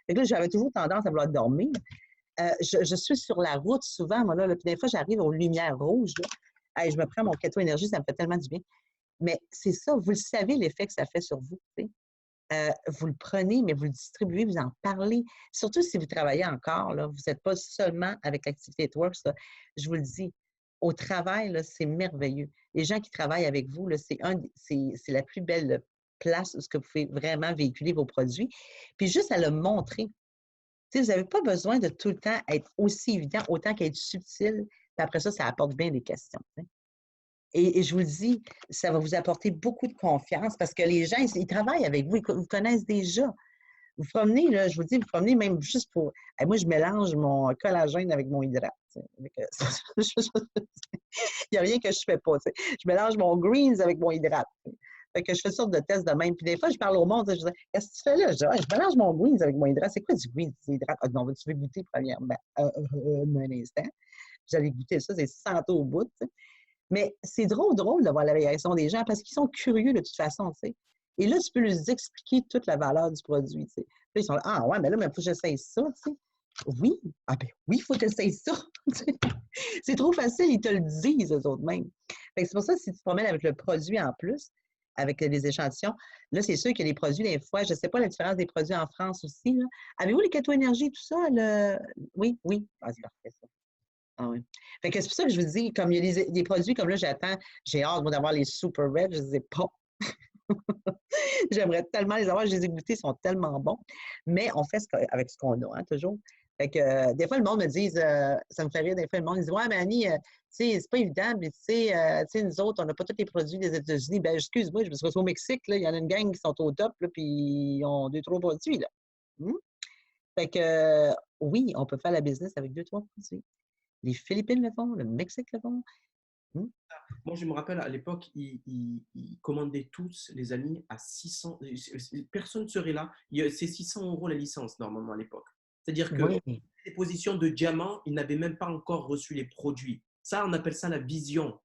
S2: Fait que là, j'avais toujours tendance à vouloir dormir. Je suis sur la route souvent, moi, là, puis des fois, j'arrive aux lumières rouges. Là. Je me prends mon Keto Énergie, ça me fait tellement du bien. Mais c'est ça, vous le savez, l'effet que ça fait sur vous. Vous le prenez, mais vous le distribuez, vous en parlez. Surtout si vous travaillez encore, là, vous n'êtes pas seulement avec l'activité Works. Là, je vous le dis, au travail, c'est merveilleux. Les gens qui travaillent avec vous, c'est la plus belle place où vous pouvez vraiment véhiculer vos produits. Puis juste à le montrer. Vous n'avez pas besoin de tout le temps être aussi évident, autant qu'être subtil. Puis après ça apporte bien des questions. T'sais. Et je vous le dis, ça va vous apporter beaucoup de confiance parce que les gens, ils travaillent avec vous, ils vous connaissent déjà. Vous promenez, là, je vous dis, vous promenez même juste pour. Moi, je mélange mon collagène avec mon hydrate. Il n'y a rien que je ne fais pas. T'sais. Je mélange mon greens avec mon hydrate. Fait que je fais une sorte de test de même. Puis des fois, je parle au monde, je dis, qu'est-ce que tu fais là? Je mélange mon greens avec mon hydrate. C'est quoi du greens, du hydrate? Ah, non, tu veux goûter premièrement? Un instant. J'allais goûter ça, c'est santé au bout. T'sais. Mais c'est drôle de voir la réaction des gens parce qu'ils sont curieux de toute façon, tu sais. Et là, tu peux leur expliquer toute la valeur du produit, tu sais. Puis ils sont là, ah ouais, mais là, il faut que j'essaye ça, tu sais. Oui, oui, il faut que tu essayes ça. C'est trop facile, ils te le disent, eux autres mêmes. C'est pour ça que si tu te promènes avec le produit en plus, avec les échantillons, là, c'est sûr que les produits, des fois, je ne sais pas la différence des produits en France aussi. Là. Avez-vous les Keto Énergie, tout ça? Oui. Ah, c'est parfait, ça. Ah oui. Fait que c'est pour ça que je vous dis, comme il y a des produits comme là, j'ai hâte d'avoir les Super Red, je ne les ai pas. J'aimerais tellement les avoir, je les ai goûtés, ils sont tellement bons. Mais on fait avec ce qu'on a, hein, toujours. Fait que des fois, le monde me dit, ça me fait rire, des fois, le monde me dit, ouais, mais Annie, tu sais, c'est pas évident, mais tu sais, nous autres, on n'a pas tous les produits des États-Unis. Ben, excuse-moi, je me suis retrouvée au Mexique, là, il y en a une gang qui sont au top, là, puis ils ont 2-3 produits, là. Fait que, oui, on peut faire la business avec 2-3 produits. Les Philippines le font, le Mexique le font.
S1: Moi, je me rappelle à l'époque, ils commandaient tous, les amis, à 600. Personne ne serait là. C'est 600 € la licence, normalement, à l'époque. C'est-à-dire que les positions de diamant, ils n'avaient même pas encore reçu les produits. Ça, on appelle ça la vision.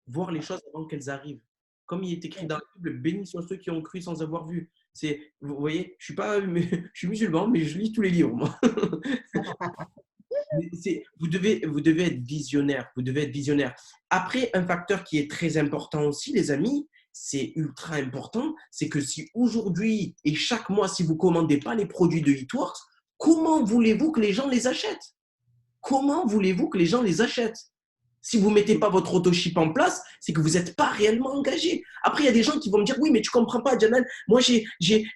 S1: Voir les choses avant qu'elles arrivent. Comme il est écrit dans la Bible, bénis sont ceux qui ont cru sans avoir vu. Vous voyez, je suis musulman, mais je lis tous les livres, moi. Vous devez être visionnaire. Vous devez être visionnaire. Après, un facteur qui est très important aussi, les amis, c'est ultra important, c'est que si aujourd'hui et chaque mois, si vous ne commandez pas les produits de Eatworks, comment voulez-vous que les gens les achètent? comment voulez-vous que les gens les achètent? Si vous ne mettez pas votre autoship en place, c'est que vous n'êtes pas réellement engagé. Après, il y a des gens qui vont me dire, oui, mais tu ne comprends pas, Jamel, moi, j'ai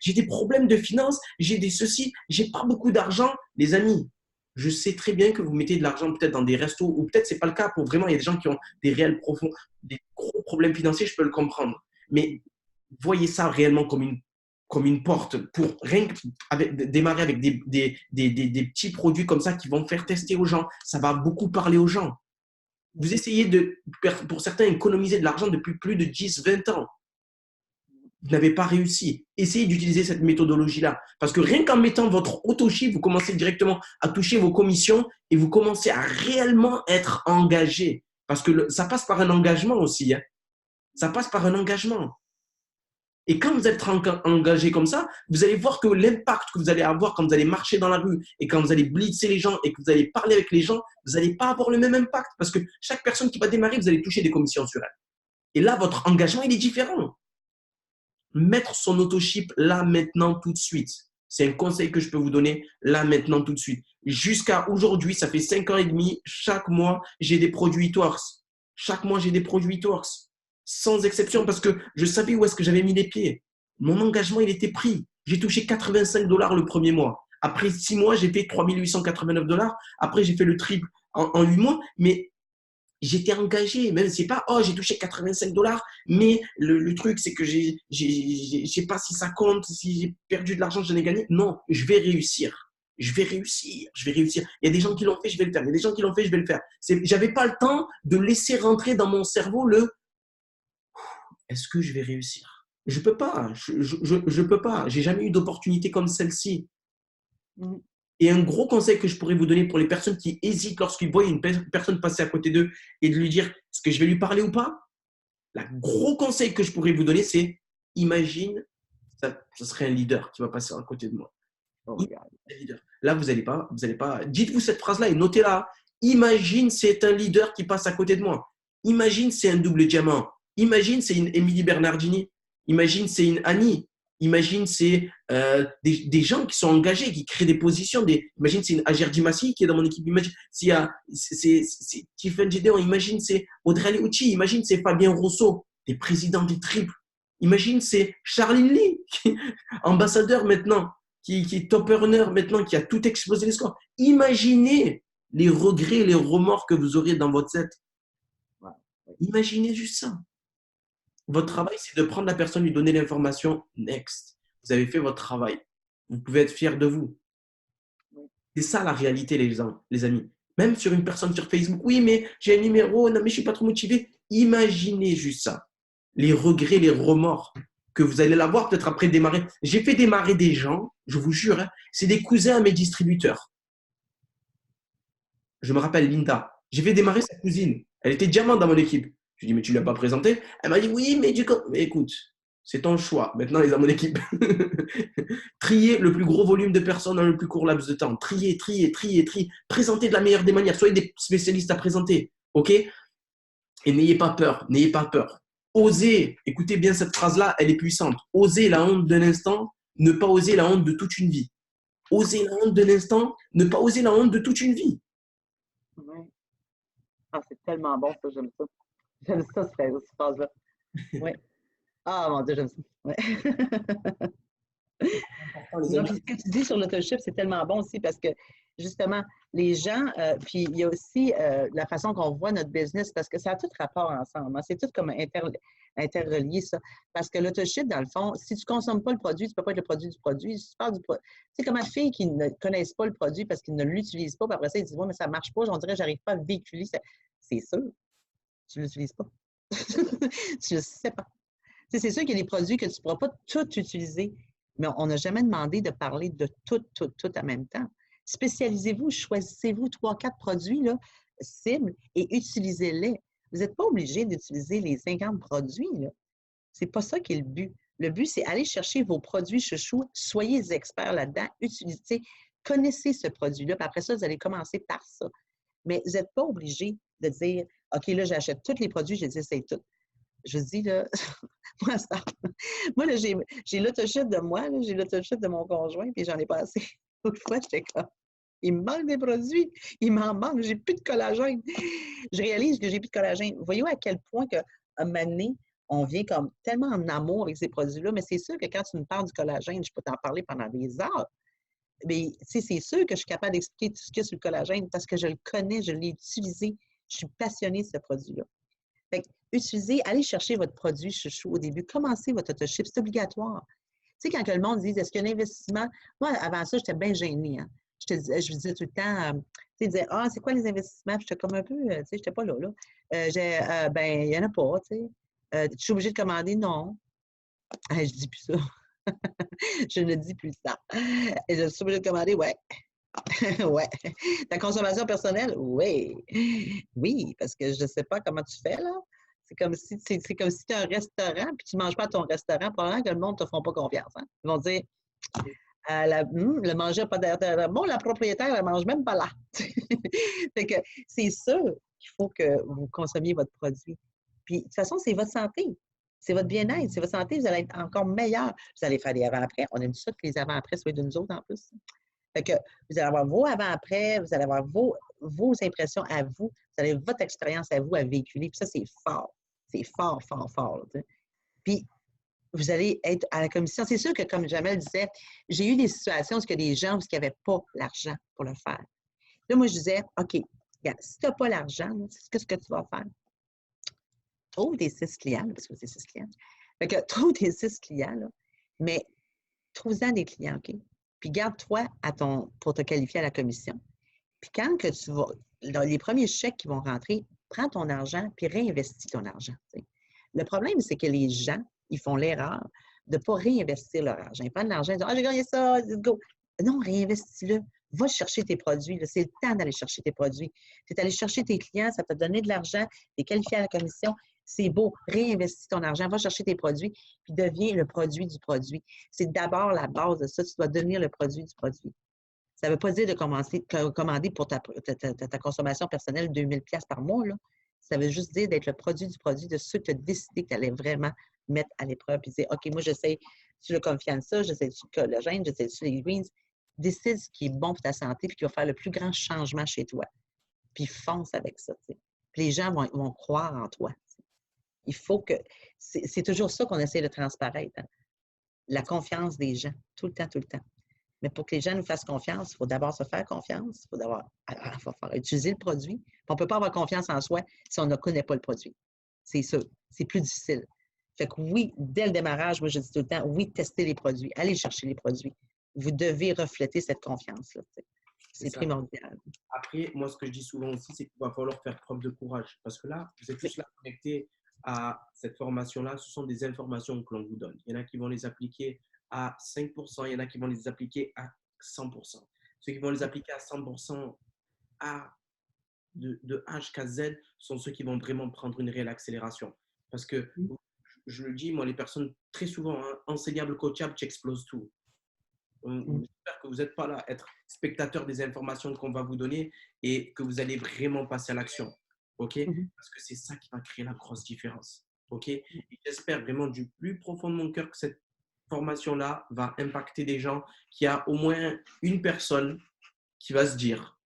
S1: des problèmes de finances, j'ai des ceci, j'ai pas beaucoup d'argent. Les amis, je sais très bien que vous mettez de l'argent peut-être dans des restos, ou peut-être ce n'est pas le cas pour vraiment, il y a des gens qui ont des réels profonds, des gros problèmes financiers, je peux le comprendre. Mais voyez ça réellement comme une porte pour rien que démarrer avec des petits produits comme ça qui vont faire tester aux gens. Ça va beaucoup parler aux gens. Vous essayez de, pour certains, économiser de l'argent depuis plus de 10, 20 ans. Vous n'avez pas réussi. Essayez d'utiliser cette méthodologie-là. Parce que rien qu'en mettant votre auto-chiffre, vous commencez directement à toucher vos commissions et vous commencez à réellement être engagé. Parce que ça passe par un engagement aussi. Hein. Ça passe par un engagement. Et quand vous êtes engagé comme ça, vous allez voir que l'impact que vous allez avoir quand vous allez marcher dans la rue et quand vous allez blitzer les gens et que vous allez parler avec les gens, vous n'allez pas avoir le même impact parce que chaque personne qui va démarrer, vous allez toucher des commissions sur elle. Et là, votre engagement, il est différent. Mettre son autoship là, maintenant, tout de suite. C'est un conseil que je peux vous donner là, maintenant, tout de suite. Jusqu'à aujourd'hui, ça fait 5 ans et demi, chaque mois, j'ai des produits It-Works. Chaque mois, j'ai des produits It-Works. Sans exception, parce que je savais où est-ce que j'avais mis les pieds. Mon engagement, il était pris. J'ai touché 85 $ le premier mois. Après 6 mois, j'ai fait 3 889 $. Après, j'ai fait le triple en 8 mois. Mais j'étais engagé. Même, c'est pas, oh, j'ai touché 85 $. Mais le truc, c'est que je sais pas si ça compte, si j'ai perdu de l'argent, j'en ai gagné. Non, je vais réussir. Je vais réussir, je vais réussir. Il y a des gens qui l'ont fait, je vais le faire. Il y a des gens qui l'ont fait, je vais le faire. J'avais pas le temps de laisser rentrer dans mon cerveau le est-ce que je vais réussir? Je peux pas, je peux pas. J'ai jamais eu d'opportunité comme celle-ci. Et un gros conseil que je pourrais vous donner pour les personnes qui hésitent lorsqu'ils voient une personne passer à côté d'eux et de lui dire est-ce que je vais lui parler ou pas? Le gros conseil que je pourrais vous donner, c'est imagine, ça serait un leader qui va passer à côté de moi.
S2: Oh,
S1: Là, vous n'allez pas. Dites-vous cette phrase-là et notez-la. Imagine, c'est un leader qui passe à côté de moi. Imagine, c'est un double diamant. Imagine, c'est une Émilie Bernardini. Imagine, c'est une Annie. Imagine, c'est des gens qui sont engagés, qui créent des positions. Imagine, c'est une Ager Dimassi qui est dans mon équipe. Imagine, c'est Tiffany Gideon. Imagine, c'est Audrey Aleucci. Imagine, c'est Fabien Rousseau, des présidents des triples. Imagine, c'est Charline Lee, ambassadeur maintenant, qui est top earner maintenant, qui a tout explosé les scores. Imaginez les regrets, les remords que vous aurez dans votre set. Imaginez juste ça. Votre travail, c'est de prendre la personne, lui donner l'information. Next. Vous avez fait votre travail. Vous pouvez être fier de vous. C'est ça la réalité, les amis. Même sur une personne sur Facebook, oui, mais j'ai un numéro, non, mais je ne suis pas trop motivé. Imaginez juste ça. Les regrets, les remords que vous allez l'avoir peut-être après démarrer. J'ai fait démarrer des gens, je vous jure, hein, c'est des cousins à mes distributeurs. Je me rappelle Linda. J'ai fait démarrer sa cousine. Elle était diamant dans mon équipe. Je lui ai dit, mais tu ne l'as pas présenté? Elle m'a dit, oui, mais écoute, c'est ton choix. Maintenant, elle est dans mon équipe. Triez le plus gros volume de personnes dans le plus court laps de temps. Triez. Présentez de la meilleure des manières. Soyez des spécialistes à présenter. OK? Et n'ayez pas peur. N'ayez pas peur. Osez. Écoutez bien cette phrase-là, elle est puissante. Osez la honte d'un instant, ne pas oser la honte de toute une vie. Osez la honte d'un instant, ne pas oser la honte de toute une vie.
S2: Oui. Ah, c'est tellement bon, ça, j'aime ça. J'aime ça, cette phrase-là. Oui. Ah, mon Dieu, j'aime ça. Ouais. Non, puis ce que tu dis sur l'autoship, c'est tellement bon aussi parce que justement, les gens, puis il y a aussi la façon qu'on voit notre business parce que ça a tout rapport ensemble. Hein, c'est tout comme interrelié, ça. Parce que l'autoship, dans le fond, si tu ne consommes pas le produit, tu ne peux pas être le produit du produit. Si tu parles du produit, c'est comme une fille qui ne connaissent pas le produit parce qu'ils ne l'utilisent pas, puis après ça, ils disent ouais, mais ça ne marche pas, on dirait que je n'arrive pas à véhiculer. C'est sûr, tu ne l'utilises pas. Tu ne le sais pas. C'est sûr qu'il y a des produits que tu ne pourras pas tout utiliser. Mais on n'a jamais demandé de parler de tout en même temps. Spécialisez-vous, choisissez-vous 3, 4 produits là, cibles et utilisez-les. Vous n'êtes pas obligé d'utiliser les 50 produits. Ce n'est pas ça qui est le but. Le but, c'est aller chercher vos produits chouchous, soyez experts là-dedans, utilisez, connaissez ce produit-là, puis après ça, vous allez commencer par ça. Mais vous n'êtes pas obligé de dire OK, là, j'achète tous les produits, je les essaye tous. Je dis, là, moi, là, j'ai l'autoship de moi, j'ai l'autoship de mon conjoint, puis j'en ai pas assez. L'autre fois, j'étais comme, Il me manque des produits. Il m'en manque. J'ai plus de collagène. Je réalise que j'ai plus de collagène. Voyez-vous à quel point qu'à un moment donné, on vient comme tellement en amour avec ces produits-là. Mais c'est sûr que quand tu me parles du collagène, je peux t'en parler pendant des heures. Mais c'est sûr que je suis capable d'expliquer tout ce qu'il y a sur le collagène parce que je le connais, je l'ai utilisé. Je suis passionnée de ce produit-là. Fait que, utilisez, allez chercher votre produit chouchou au début. Commencez votre autoship, c'est obligatoire. Tu sais, quand que le monde dit, est-ce qu'il y a un investissement? Moi, avant ça, j'étais bien gênée. Hein. Je vous disais tout le temps, tu sais, disais, ah, c'est quoi les investissements? Puis j'étais comme un peu, tu sais, j'étais pas là. Ben, il n'y en a pas, tu sais. Je suis obligée de commander? Non. Je dis plus ça. Je ne dis plus ça. Et je suis obligée de commander? Ouais. Ouais. Ta consommation personnelle? Oui. Oui, parce que je ne sais pas comment tu fais, là. C'est comme si tu as un restaurant puis tu ne manges pas à ton restaurant. Probablement que le monde ne te fera pas confiance. Hein. Ils vont dire le manger n'a pas d'intérêt. Bon, la propriétaire, elle ne mange même pas là. Fait que c'est sûr qu'il faut que vous consommiez votre produit. Puis, de toute façon, c'est votre santé. C'est votre bien-être, c'est votre santé. Vous allez être encore meilleur. Vous allez faire des avant-après. On aime ça que les avant-après soient de nous autres en plus. Fait que vous allez avoir vos avant-après, vous allez avoir vos impressions à vous, vous allez votre expérience à vous à véhiculer. Puis ça, c'est fort. C'est fort, fort, fort. Tu sais. Puis, vous allez être à la commission. C'est sûr que, comme Jamel disait, j'ai eu des situations où il y a des gens qui n'avaient pas l'argent pour le faire. Là, moi, je disais, OK, regarde, si tu n'as pas l'argent, qu'est-ce que tu vas faire? Trouve tes 6 clients, parce que c'est 6 clients. Fait que trouve tes 6 clients, là, mais trouve-en des clients, OK? Puis garde-toi pour te qualifier à la commission. Puis quand que tu vas, dans les premiers chèques qui vont rentrer, prends ton argent puis réinvestis ton argent. T'sais. Le problème, c'est que les gens, ils font l'erreur de ne pas réinvestir leur argent. Ils prennent l'argent, ils disent « Ah, j'ai gagné ça, let's go! » Non, réinvestis-le. Va chercher tes produits. C'est le temps d'aller chercher tes produits. Tu es allé chercher tes clients, ça t'a donné de l'argent, tu es qualifié à la commission. C'est beau, réinvestis ton argent, va chercher tes produits, puis deviens le produit du produit. C'est d'abord la base de ça, tu dois devenir le produit du produit. Ça ne veut pas dire de commander pour ta consommation personnelle 2000 $ par mois. Là. Ça veut juste dire d'être le produit du produit de ceux que tu as décidé que tu allais vraiment mettre à l'épreuve et dire, OK, moi, j'essaie sur le confiance, j'essaie sur le collagène, j'essaie sur les greens. Décide ce qui est bon pour ta santé et qui va faire le plus grand changement chez toi. Puis fonce avec ça. T'sais. Puis les gens vont croire en toi. T'sais. Il faut que... C'est toujours ça qu'on essaie de transparaître. Hein? La confiance des gens, tout le temps, tout le temps. Mais pour que les gens nous fassent confiance, il faut d'abord se faire confiance, il faut utiliser le produit. On ne peut pas avoir confiance en soi si on ne connaît pas le produit. C'est sûr, c'est plus difficile. Fait que oui, dès le démarrage, moi je dis tout le temps, oui, testez les produits, allez chercher les produits. Vous devez refléter cette confiance-là. C'est primordial.
S1: Après, moi, ce que je dis souvent aussi, c'est qu'il va falloir faire preuve de courage. Parce que là, vous êtes juste là connectés à cette formation-là. Ce sont des informations que l'on vous donne. Il y en a qui vont les appliquer à 5%, il y en a qui vont les appliquer à 100%. Ceux qui vont les appliquer à 100% de H jusqu'à Z sont ceux qui vont vraiment prendre une réelle accélération. Parce que, je le dis, moi, les personnes, très souvent, hein, enseignable, coachable, tu exploses tout. J'espère que vous n'êtes pas là à être spectateur des informations qu'on va vous donner et que vous allez vraiment passer à l'action. OK? Parce que c'est ça qui va créer la grosse différence. OK? Et j'espère vraiment du plus profond de mon cœur que cette formation-là va impacter des gens, qu'il y a au moins une personne qui va se dire,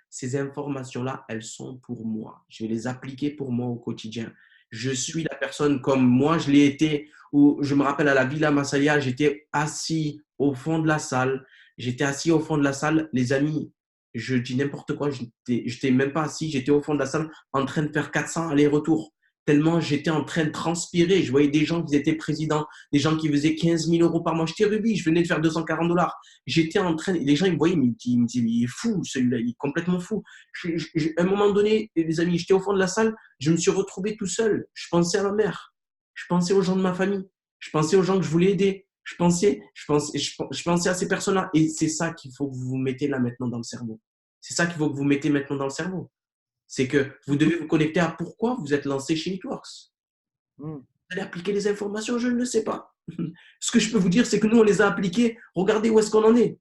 S1: ces informations-là, elles sont pour moi. Je vais les appliquer pour moi au quotidien. Je suis la personne comme moi, je l'ai été, où je me rappelle à la Villa Massalia, j'étais assis au fond de la salle. Les amis, je dis n'importe quoi, je n'étais même pas assis, j'étais au fond de la salle en train de faire 400 allers-retours. Tellement j'étais en train de transpirer. Je voyais des gens qui étaient présidents, des gens qui faisaient 15 000 € par mois. J'étais rubis, je venais de faire 240 $. J'étais en train, les gens ils me voyaient, ils me disaient, il est fou, celui-là, il est complètement fou. À un moment donné, les amis, j'étais au fond de la salle, je me suis retrouvé tout seul. Je pensais à ma mère, je pensais aux gens de ma famille, je pensais aux gens que je voulais aider, je pensais à ces personnes-là. Et c'est ça qu'il faut que vous vous mettez là maintenant dans le cerveau. C'est ça qu'il faut que vous mettez maintenant dans le cerveau. C'est que vous devez vous connecter à pourquoi vous êtes lancé chez It-Works. Vous allez appliquer les informations, je ne le sais pas. Ce que je peux vous dire, c'est que nous, on les a appliquées. Regardez où est-ce qu'on en est.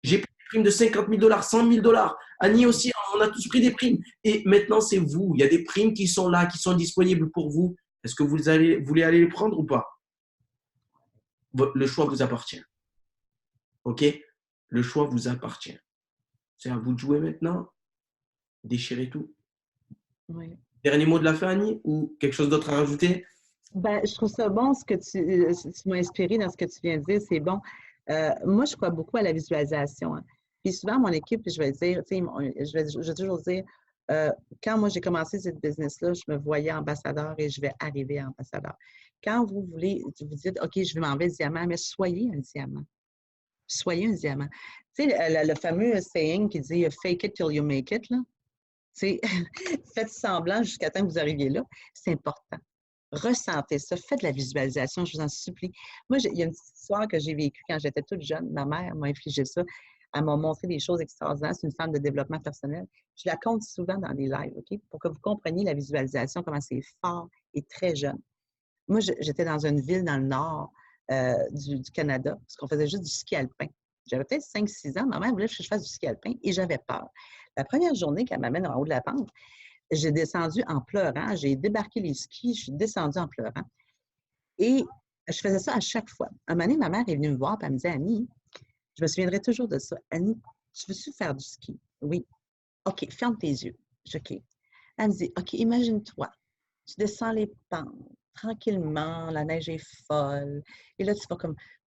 S1: J'ai pris des primes de 50 000 $, 100 000 $. Annie aussi, on a tous pris des primes. Et maintenant, c'est vous. Il y a des primes qui sont là, qui sont disponibles pour vous. Est-ce que vous voulez aller les prendre ou pas? Le choix vous appartient. OK? Le choix vous appartient. C'est à vous de jouer maintenant. Déchirez tout.
S2: Oui.
S1: Dernier mot de la fin, Annie, ou quelque chose d'autre à rajouter?
S2: Ben, je trouve ça bon ce que tu m'as inspiré dans ce que tu viens de dire, c'est bon. Moi, je crois beaucoup à la visualisation, hein. Puis souvent, mon équipe, je vais dire, tu sais, je vais toujours dire, euh, quand moi j'ai commencé cette business-là, je me voyais ambassadeur et je vais arriver ambassadeur. Quand vous voulez, vous dites, OK, je vais m'enlever le diamant, mais soyez un diamant. Soyez un diamant. Tu sais, le fameux saying qui dit fake it till you make it, là. Tu sais, faites semblant jusqu'à temps que vous arriviez là. C'est important. Ressentez ça, faites de la visualisation, je vous en supplie. Moi, il y a une petite histoire que j'ai vécue quand j'étais toute jeune. Ma mère m'a infligé ça. Elle m'a montré des choses extraordinaires. C'est une femme de développement personnel. Je la compte souvent dans les lives, OK? Pour que vous compreniez la visualisation, comment c'est fort et très jeune. Moi, j'étais dans une ville dans le nord du Canada, parce qu'on faisait juste du ski alpin. J'avais peut-être 5-6 ans. Ma mère voulait que je fasse du ski alpin et j'avais peur. La première journée qu'elle m'amène en haut de la pente, j'ai descendu en pleurant. J'ai débarqué les skis, je suis descendue en pleurant. Et je faisais ça à chaque fois. Un moment donné, ma mère est venue me voir et elle me dit, Annie, je me souviendrai toujours de ça. Annie, tu veux-tu faire du ski? Oui. OK, ferme tes yeux. OK. Elle me dit, OK, imagine-toi, tu descends les pentes tranquillement, la neige est folle. Et là, tu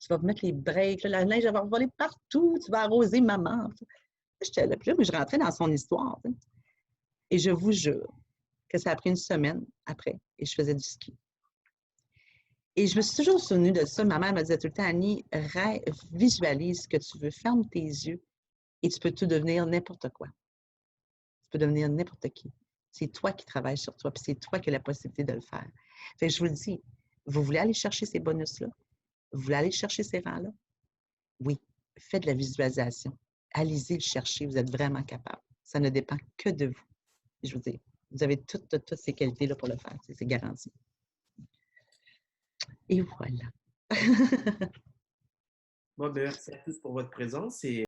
S2: vas mettre les breaks, là, la neige va voler partout, tu vas arroser maman. J'étais là, puis là, mais je rentrais dans son histoire. Tu sais. Et je vous jure que ça a pris une semaine après et je faisais du ski. Et je me suis toujours souvenue de ça. Ma mère me disait tout le temps, Annie, visualise ce que tu veux, ferme tes yeux et tu peux tout devenir n'importe quoi. Tu peux devenir n'importe qui. C'est toi qui travailles sur toi, puis c'est toi qui as la possibilité de le faire. Fait que je vous le dis, vous voulez aller chercher ces bonus-là? Vous voulez aller chercher ces rangs-là? Oui, faites de la visualisation. Allez-y le chercher, vous êtes vraiment capable. Ça ne dépend que de vous. Je vous dis, vous avez toutes ces qualités-là pour le faire, c'est garanti. Et voilà.
S1: Bon, ben, merci à tous pour votre présence et